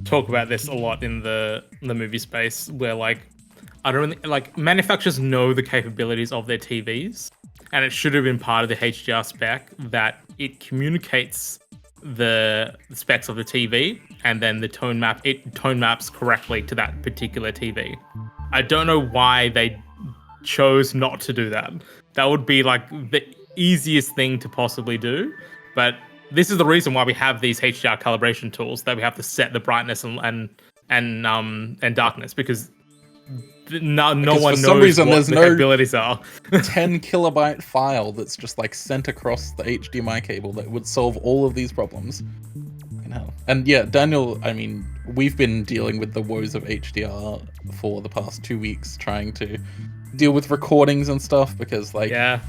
talk about this a lot in the movie space, where like I don't think like manufacturers know the capabilities of their TVs, and it should have been part of the HDR spec that it communicates the specs of the TV, and then it tone maps correctly to that particular TV. I don't know why they chose not to do that. That would be like the easiest thing to possibly do, but this is the reason why we have these HDR calibration tools, that we have to set the brightness and darkness, because no one knows what the capabilities are. 10 kilobyte file that's just like sent across the HDMI cable that would solve all of these problems. And yeah, Daniel, I mean, we've been dealing with the woes of HDR for the past 2 weeks, trying to deal with recordings and stuff, because like I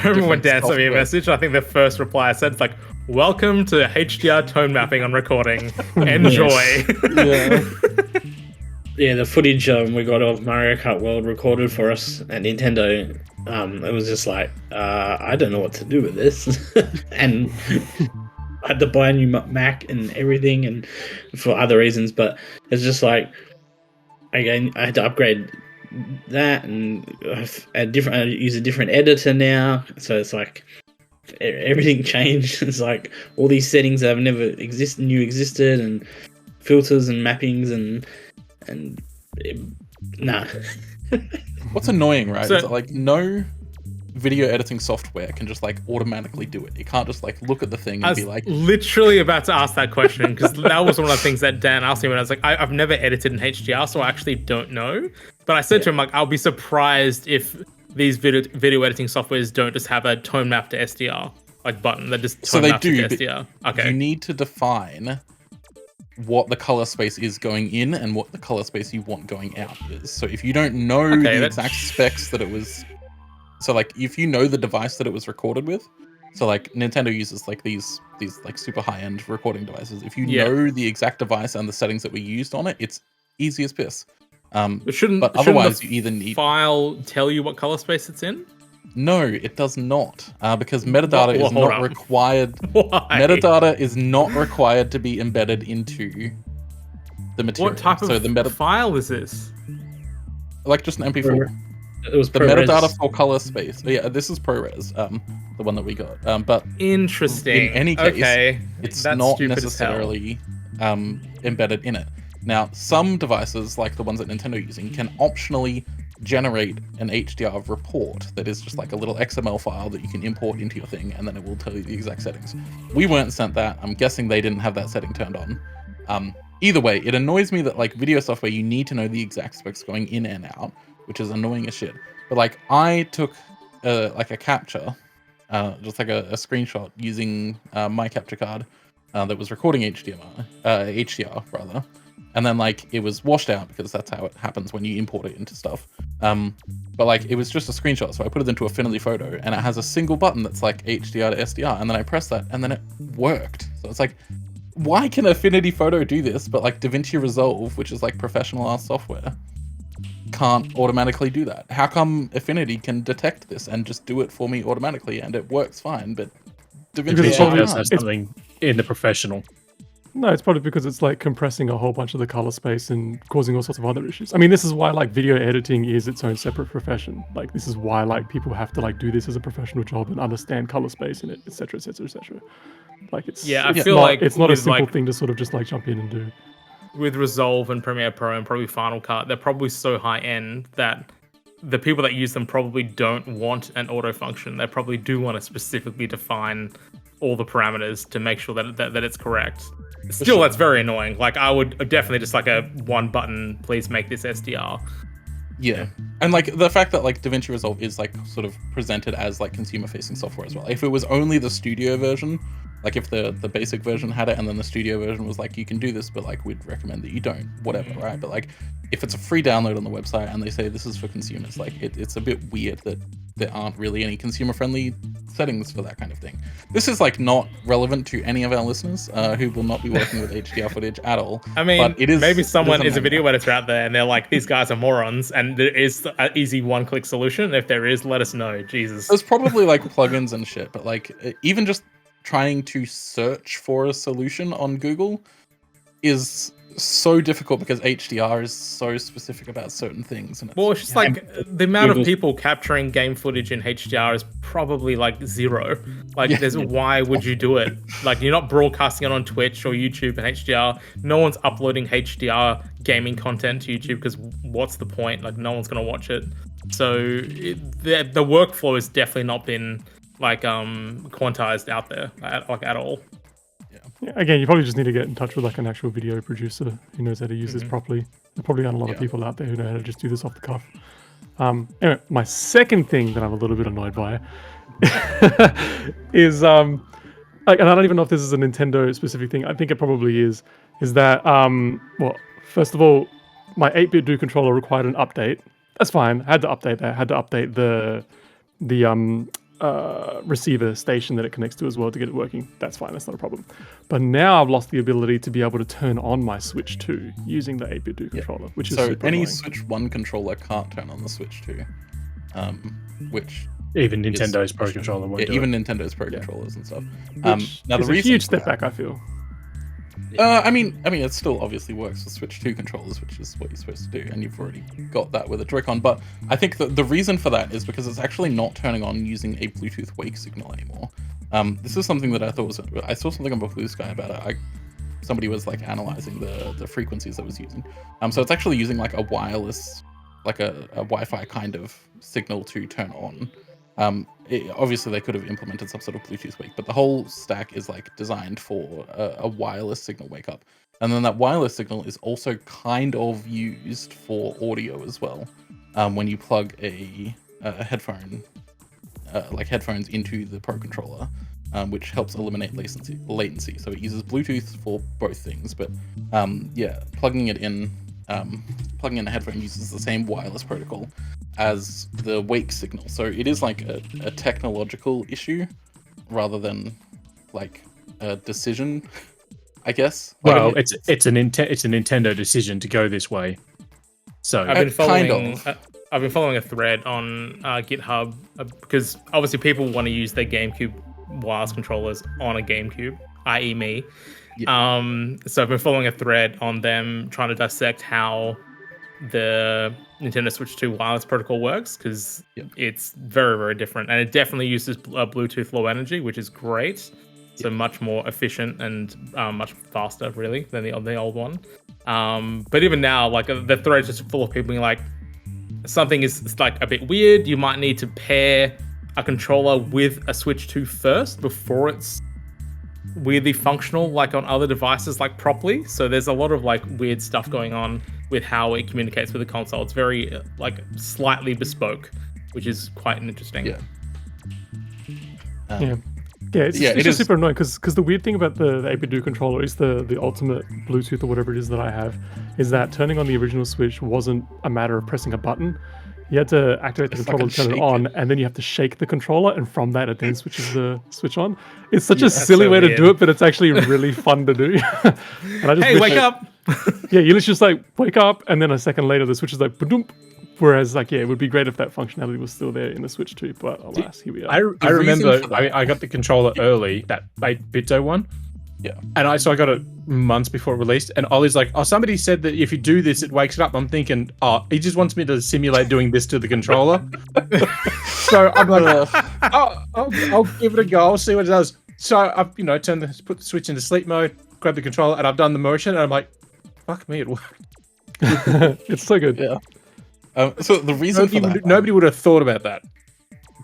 remember when Dan sent me a message, I think the first reply I said, like, welcome to HDR tone mapping on recording. Enjoy. Yeah, the footage we got of Mario Kart World recorded for us at Nintendo, it was just like, I don't know what to do with this. And I had to buy a new Mac and everything, and for other reasons, but it's just like, again, I had to upgrade that, and I use a different editor now, so it's like everything changed. It's like all these settings that have never existed, and filters and mappings and nah. What's annoying, right? Is that like no video editing software can just like automatically do it. You can't just like look at the thing and be like, literally about to ask that question, because that was one of the things that Dan asked me when I was like, I've never edited in HDR, so I actually don't know. But I said to him, like, I'll be surprised if these video editing softwares don't just have a tone map to SDR like button that just tone maps to SDR. Okay, you need to define what the color space is going in and what the color space you want going out is. So if you don't know the exact specs that it was, so like if you know the device that it was recorded with, so like Nintendo uses like these like super high-end recording devices. If you know the exact device and the settings that were used on it, it's easy as piss. But otherwise you either need file tell you what color space it's in. No, it does not, because metadata is not required. Why? Metadata is not required to be embedded into the material. What type of file is this? Like just an MP4. It was the metadata for color space. Yeah, this is ProRes, the one that we got. But interesting. In any case, it's not necessarily embedded in it. Now, some devices, like the ones that Nintendo are using, can optionally generate an HDR report that is just like a little XML file that you can import into your thing, and then it will tell you the exact settings. We weren't sent that. I'm guessing they didn't have that setting turned on. Either way, it annoys me that like video software, you need to know the exact specs going in and out, which is annoying as shit. But like I took like a capture, just like a screenshot using my capture card that was recording HDR rather. And then like it was washed out because that's how it happens when you import it into stuff. But like it was just a screenshot, so I put it into Affinity Photo, and it has a single button that's like HDR to SDR, and then I press that, and then it worked. So it's like, why can Affinity Photo do this, but like DaVinci Resolve, which is like professional art software, can't automatically do that? How come Affinity can detect this and just do it for me automatically, and it works fine, but DaVinci Resolve has something in the professional. No, it's probably because it's like compressing a whole bunch of the color space and causing all sorts of other issues. I mean, this is why like video editing is its own separate profession. Like this is why like people have to like do this as a professional job and understand color space in it, etc., etc., etc. Like it's I feel like it's not a simple thing to sort of just like jump in and do. with Resolve and Premiere Pro and probably Final Cut, they're probably so high end that the people that use them probably don't want an auto function. They probably do want to specifically define all the parameters to make sure that it's correct. Still, that's very annoying. Like, I would definitely just like a one button, please make this SDR. Yeah, and like the fact that like DaVinci Resolve is like sort of presented as like consumer-facing software as well. If it was only the studio version, like if the basic version had it and then the studio version was like, you can do this, but like we'd recommend that you don't, whatever, right? But like if it's a free download on the website and they say this is for consumers, like it's a bit weird that there aren't really any consumer-friendly settings for that kind of thing. This is like not relevant to any of our listeners who will not be working with HDR footage at all. I mean, but it is, maybe someone is a video manual. editor out there and they're like, these guys are morons, and there is an easy one-click solution. If there is, let us know. Jesus. There's probably like plugins and shit, but like even just trying to search for a solution on Google is so difficult because HDR is so specific about certain things. And Well, it's just like the amount of people capturing game footage in HDR is probably like zero. Like, there's why would you do it? Like, you're not broadcasting it on Twitch or YouTube in HDR. No one's uploading HDR gaming content to YouTube because what's the point? Like, no one's gonna watch it. So the workflow has definitely not been like quantized out there at all. Yeah, again, you probably just need to get in touch with like an actual video producer who knows how to use this properly. There probably aren't a lot of people out there who know how to just do this off the cuff. Anyway, my second thing that I'm a little bit annoyed by is like, and I don't even know if this is a Nintendo specific thing. I think it probably is that well, first of all, my 8-bit do controller required an update. That's fine. I had to update that. I had to update the receiver station that it connects to as well to get it working. That's fine, that's not a problem. But now I've lost the ability to be able to turn on my Switch 2 using the 8-bit do controller, which is so super any annoying. Switch 1 controller can't turn on the Switch 2, which Even Nintendo's Pro Controller won't do even it. Nintendo's Pro controllers and stuff. Which Now the is a reason huge for step that- back, I feel. I mean, it still obviously works with Switch 2 controllers, which is what you're supposed to do, and you've already got that with a Joy-Con. But I think that the reason for that is because it's actually not turning on using a Bluetooth wake signal anymore. This is something that I thought was... I saw something on Blue Sky about it. Somebody was like analyzing the frequencies that it was using. So it's actually using like a wireless, like a Wi-Fi kind of signal to turn on. Obviously they could have implemented some sort of Bluetooth wake, but the whole stack is like designed for a wireless signal wake up. And then that wireless signal is also kind of used for audio as well. When you plug a headphone, like headphones into the Pro controller, which helps eliminate latency. So it uses Bluetooth for both things, but yeah, plugging in a headphone uses the same wireless protocol as the wake signal. So it is like a technological issue rather than like a decision, I guess. Well, it's a Nintendo decision to go this way. So I've been following. kind of. I've been following a thread on GitHub because obviously people want to use their GameCube wireless controllers on a GameCube, i.e. me. Yeah. So I've been following a thread on them trying to dissect how the Nintendo Switch 2 wireless protocol works, because it's very, very different, and it definitely uses Bluetooth Low Energy, which is great. So much more efficient and much faster, really, than the old one. But even now, like the thread is just full of people being like, something is like a bit weird. You might need to pair a controller with a Switch 2 first before it's weirdly functional, like on other devices, like properly. So there's a lot of like weird stuff going on with how it communicates with the console. It's very like slightly bespoke, which is quite interesting. Yeah. Yeah, it's just super annoying because the weird thing about the 8-bit do controller is the ultimate Bluetooth or whatever it is that I have is that turning on the original Switch wasn't a matter of pressing a button. You had to activate the controller to turn it on, and then you have to shake the controller, and from that it then switches the switch on. It's such a silly way to do it, but it's actually really fun to do. And I just wake up! Yeah, you just like wake up, and then a second later the Switch is like ba-doom. Whereas, like, yeah, it would be great if that functionality was still there in the Switch 2, but alas, here we are. I remember I got the controller early, that 8-bit one. Yeah. And I got it months before it released, and Ollie's like, oh, somebody said that if you do this, it wakes it up. I'm thinking, oh, he just wants me to simulate doing this to the controller. So I'm like, oh, I'll give it a go. I'll see what it does. So I've, put the Switch into sleep mode, grab the controller, and I've done the motion, and I'm like, fuck me, it worked. It's so good. Yeah. So the reason for that, Nobody would have thought about that.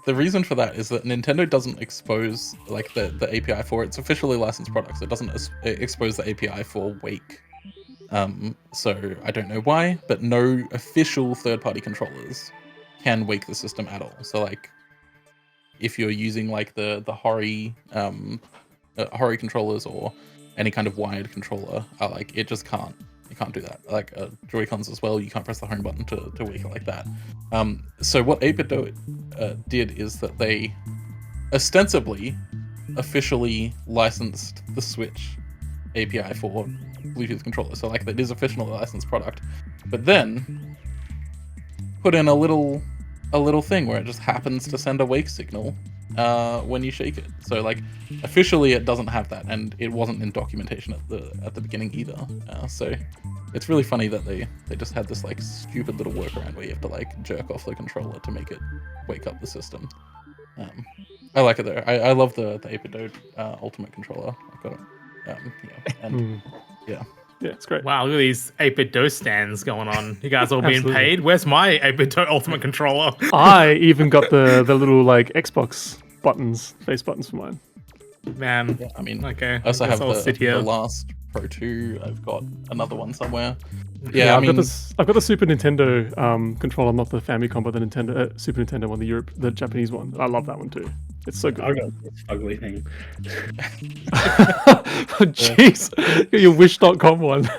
the reason for that is that Nintendo doesn't expose like the API for its officially licensed products. It doesn't expose the API for Wake. So I don't know why, but no official third-party controllers can wake the system at all. So like, if you're using like the Hori Hori controllers or any kind of wired controller, like it just can't. You can't do that. Like Joy-Cons as well, you can't press the home button to wake it like that. So what 8BitDo did is that they ostensibly officially licensed the Switch API for Bluetooth controllers. So like it is officially a licensed product, but then put in a little thing where it just happens to send a wake signal when you shake it. So like officially it doesn't have that, and it wasn't in documentation at the beginning either. So it's really funny that they just had this like stupid little workaround where you have to like jerk off the controller to make it wake up the system. I like it though. I love the 8BitDo Ultimate controller. I've got it. Yeah. Yeah, it's great. Wow, look at these 8BitDo stands going on. You guys all being Absolutely. paid? Where's my 8BitDo Ultimate controller? I even got the little like Xbox buttons, face buttons for mine. Man, I mean, okay. I also guess have I'll sit here. the last Pro 2. I've got another one somewhere. Yeah, I I've mean, got the Super Nintendo controller, not the Famicom, but the Nintendo Super Nintendo one, the Japanese one. I love that one too. It's so I good. got this ugly thing. Jeez, your Wish.com one.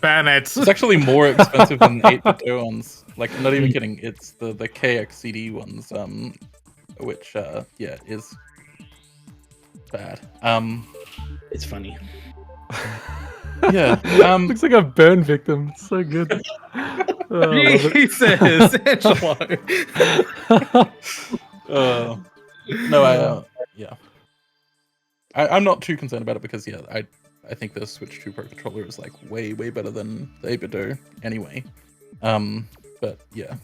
Ban it. it's actually more expensive than the 8BitDo ones. Like, not even kidding. It's the KXCD ones, which is bad. It's funny. Yeah. Looks like a burn victim. It's so good. Oh, I love it. Jesus, Angelo. No, I'm not too concerned about it because I think the Switch 2 Pro controller is like way better than the 8BitDo anyway. But yeah.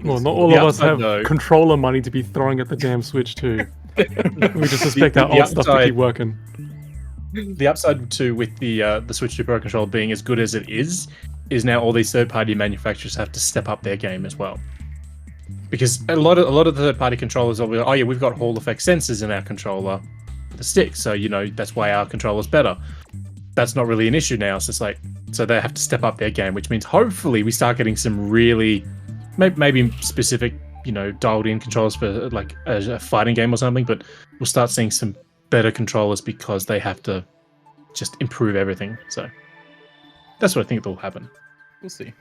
Well, not all of us have controller money to be throwing at the damn Switch too. We just expect our old stuff to keep working. The upside too with the Switch 2 Pro controller being as good as it is now all these third-party manufacturers have to step up their game as well. Because a lot of the third-party controllers will be like, oh yeah, we've got Hall effect sensors in our controller, the stick, so that's why our controller's better. That's not really an issue now. So it's like, so they have to step up their game, which means hopefully we start getting some really, maybe specific, dialed-in controllers for like a fighting game or something. But we'll start seeing some better controllers because they have to just improve everything. So that's what I think will happen. We'll see.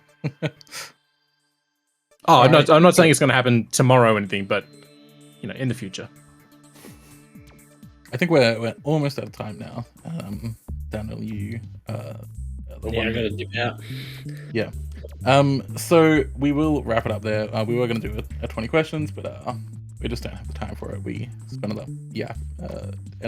Oh, I'm not saying it's going to happen tomorrow or anything, but in the future. I think we're almost out of time now. Daniel, you I gotta dip out. Yeah. So we will wrap it up there. We were going to do a 20 questions, but we just don't have the time for it. We ended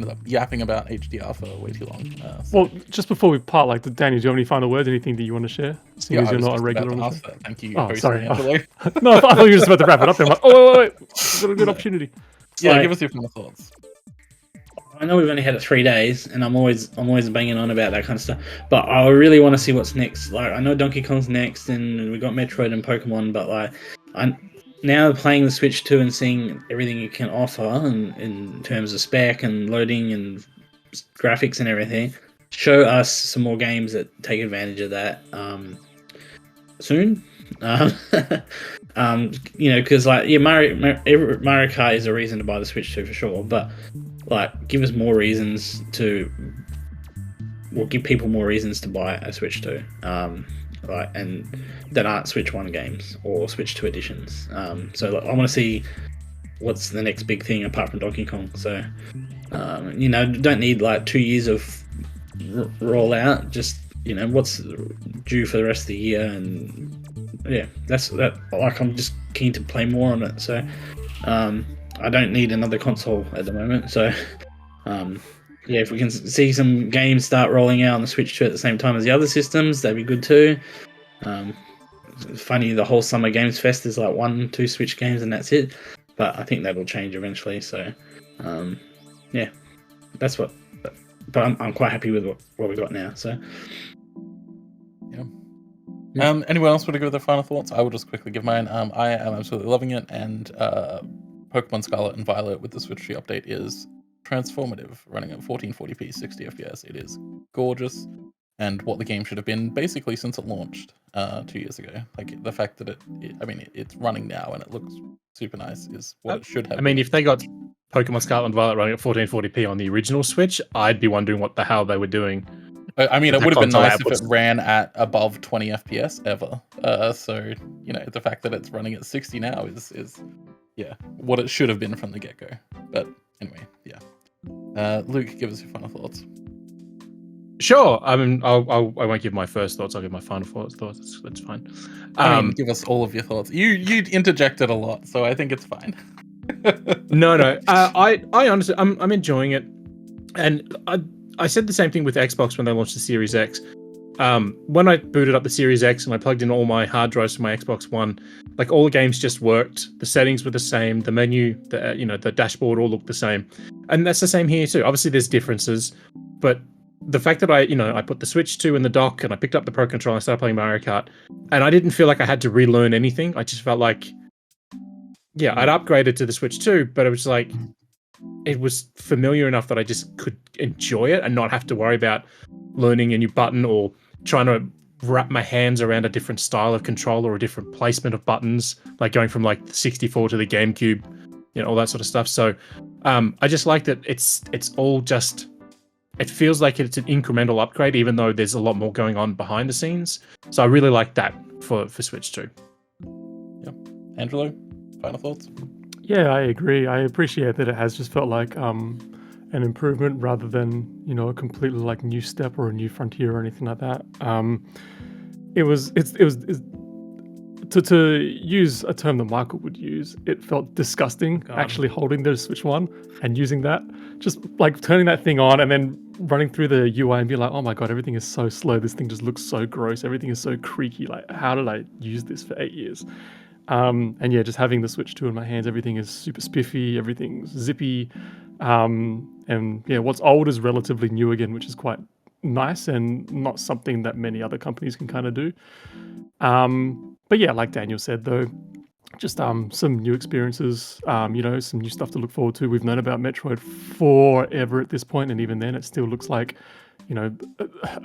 up yapping about HDR for way too long. Well, just before we part, like, Daniel, do you have any final words? Anything that you want to share? Seeing as I you're was not a just regular about on to the ask show. that. Thank you. Oh, host sorry. Angelo. No, I thought you were just about to wrap it up. Then I'm like, oh, wait. We've got a good opportunity. Yeah, Like- give us your final thoughts. I know we've only had it 3 days, and I'm always banging on about that kind of stuff. But I really want to see what's next. Like, I know Donkey Kong's next, and we got Metroid and Pokemon. But like, now playing the Switch 2 and seeing everything it can offer, and in terms of spec and loading and graphics and everything, show us some more games that take advantage of that soon. Because like, yeah, Mario Kart is a reason to buy the Switch 2 for sure, but like, give us more reasons to, well, give people more reasons to buy a Switch 2, and that aren't Switch 1 games or Switch 2 editions. So like, I want to see what's the next big thing apart from Donkey Kong. So, don't need like 2 years of rollout. Just what's due for the rest of the year, and yeah, that's that. Like, I'm just keen to play more on it. So, I don't need another console at the moment. So, if we can see some games start rolling out on the Switch 2 at the same time as the other systems, that'd be good too. It's funny, the whole Summer Games Fest is like 1-2 Switch games and that's it. But I think that'll change eventually. So, that's what. But I'm quite happy with what we got now. So, Anyone else want to give their final thoughts? I will just quickly give mine. I am absolutely loving it, and Pokemon Scarlet and Violet with the Switch 2 update is transformative, running at 1440p, 60 FPS. It is gorgeous, and what the game should have been basically since it launched 2 years ago. Like the fact that it's running now and it looks super nice is what it should have. I mean, if they got Pokemon Scarlet and Violet running at 1440p on the original Switch, I'd be wondering what the hell they were doing. I mean, it would have been console nice if outputs. it ran at above 20 FPS ever. So, the fact that it's running at 60 now is what it should have been from the get-go. But anyway, yeah. Luke, give us your final thoughts. Sure. I mean, I won't give my first thoughts. I'll give my final thoughts. That's fine. I mean, give us all of your thoughts. You interjected a lot, so I think it's fine. No. I honestly, I'm enjoying it, and I said the same thing with Xbox when they launched the Series X. When I booted up the Series X and I plugged in all my hard drives for my Xbox One, like all the games just worked. The settings were the same. The menu, the dashboard all looked the same, and that's the same here too. Obviously, there's differences, but the fact that I put the Switch 2 in the dock and I picked up the Pro Controller and started playing Mario Kart, and I didn't feel like I had to relearn anything. I just felt like, yeah, I'd upgraded to the Switch 2, but it was like, it was familiar enough that I just could enjoy it and not have to worry about learning a new button or trying to wrap my hands around a different style of controller or a different placement of buttons, like going from like the 64 to the GameCube, all that sort of stuff. So I just like that it's all just, it feels like it's an incremental upgrade, even though there's a lot more going on behind the scenes. So I really like that for Switch 2. Yeah. Angelo, final thoughts? Yeah, I agree. I appreciate that it has just felt like an improvement rather than, a completely like new step or a new frontier or anything like that. To use a term that Michael would use, it felt disgusting actually holding the Switch 1 and using that. Just like turning that thing on and then running through the UI and be like, oh my god, everything is so slow. This thing just looks so gross. Everything is so creaky. Like, how did I use this for 8 years? And yeah, just having the Switch 2 in my hands, everything is super spiffy, everything's zippy. And yeah, what's old is relatively new again, which is quite nice and not something that many other companies can kind of do. But yeah, like Daniel said though, just some new experiences, some new stuff to look forward to. We've known about Metroid forever at this point, and even then it still looks like,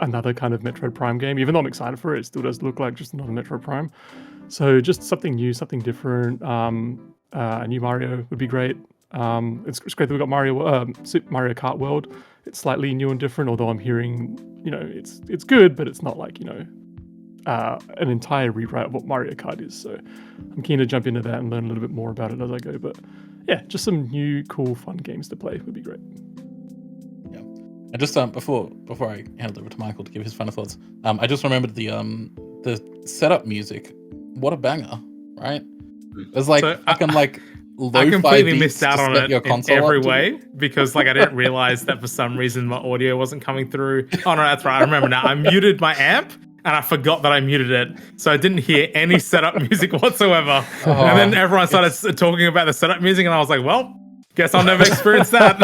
another kind of Metroid Prime game. Even though I'm excited for it, it still does look like just another Metroid Prime. So just something new, something different. A new Mario would be great. It's great that we've got Super Mario Kart World. It's slightly new and different, although I'm hearing, it's good, but it's not like, an entire rewrite of what Mario Kart is. So I'm keen to jump into that and learn a little bit more about it as I go. But yeah, just some new, cool, fun games to play would be great. Yeah. And just before I hand it over to Michael to give his final thoughts, I just remembered the setup music. What a banger, right? There's like fucking like I completely missed out on it your in every way because like I didn't realize that for some reason my audio wasn't coming through. Oh no, that's right. I remember now. I muted my amp and I forgot that I muted it. So I didn't hear any setup music whatsoever. And then everyone started talking about the setup music and I was like, well, guess I'll never experience that.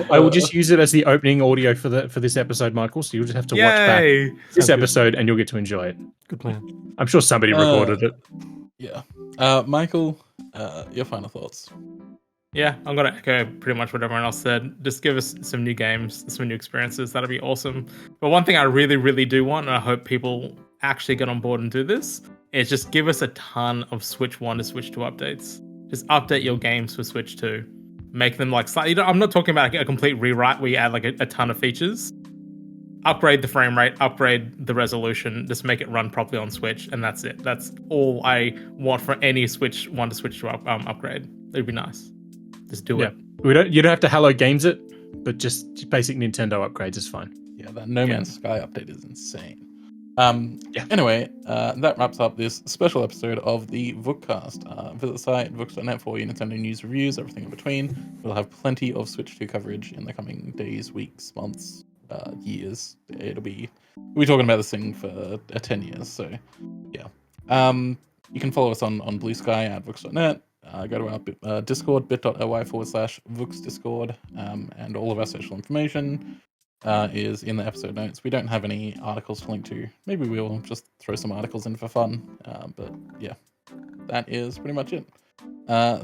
I will just use it as the opening audio for this episode, Michael. So you'll just have to watch back this episode and you'll get to enjoy it. Good plan. I'm sure somebody recorded it. Yeah. Michael, your final thoughts. Yeah, I'm going to echo pretty much what everyone else said. Just give us some new games, some new experiences. That'd be awesome. But one thing I really, really do want, and I hope people actually get on board and do this, is just give us a ton of Switch 1 to Switch 2 updates. Just update your games for Switch 2. Make them like slightly... I'm not talking about a complete rewrite where you add like a ton of features. Upgrade the frame rate, upgrade the resolution, just make it run properly on Switch, and that's it. That's all I want for any Switch 1 to Switch 2 upgrade. It'd be nice. Just do it. You don't have to Hello Games it, but just basic Nintendo upgrades is fine. Yeah, that No Man's Sky update is insane. Anyway, that wraps up this special episode of the Vookcast. Visit the site, Vook.net, for your Nintendo news, reviews, everything in between. We'll have plenty of Switch 2 coverage in the coming days, weeks, months, years. We'll be talking about this thing for 10 years, so yeah. You can follow us on Blue Sky at Vook.net. Go to our Discord, bit.ly/Vooks Discord, and all of our social information. is in the episode notes. We don't have any articles to link to. Maybe we'll just throw some articles in for fun. But yeah, that is pretty much it.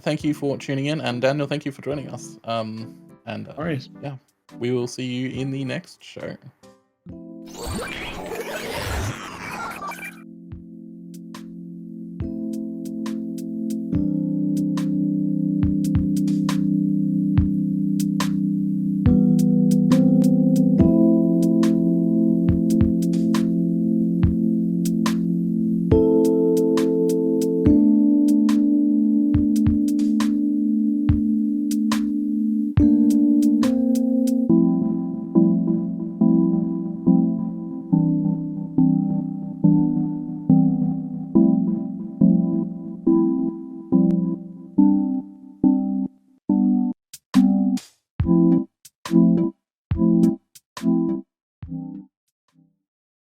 Thank you for tuning in, and Daniel, thank you for joining us. Yeah, we will see you in the next show.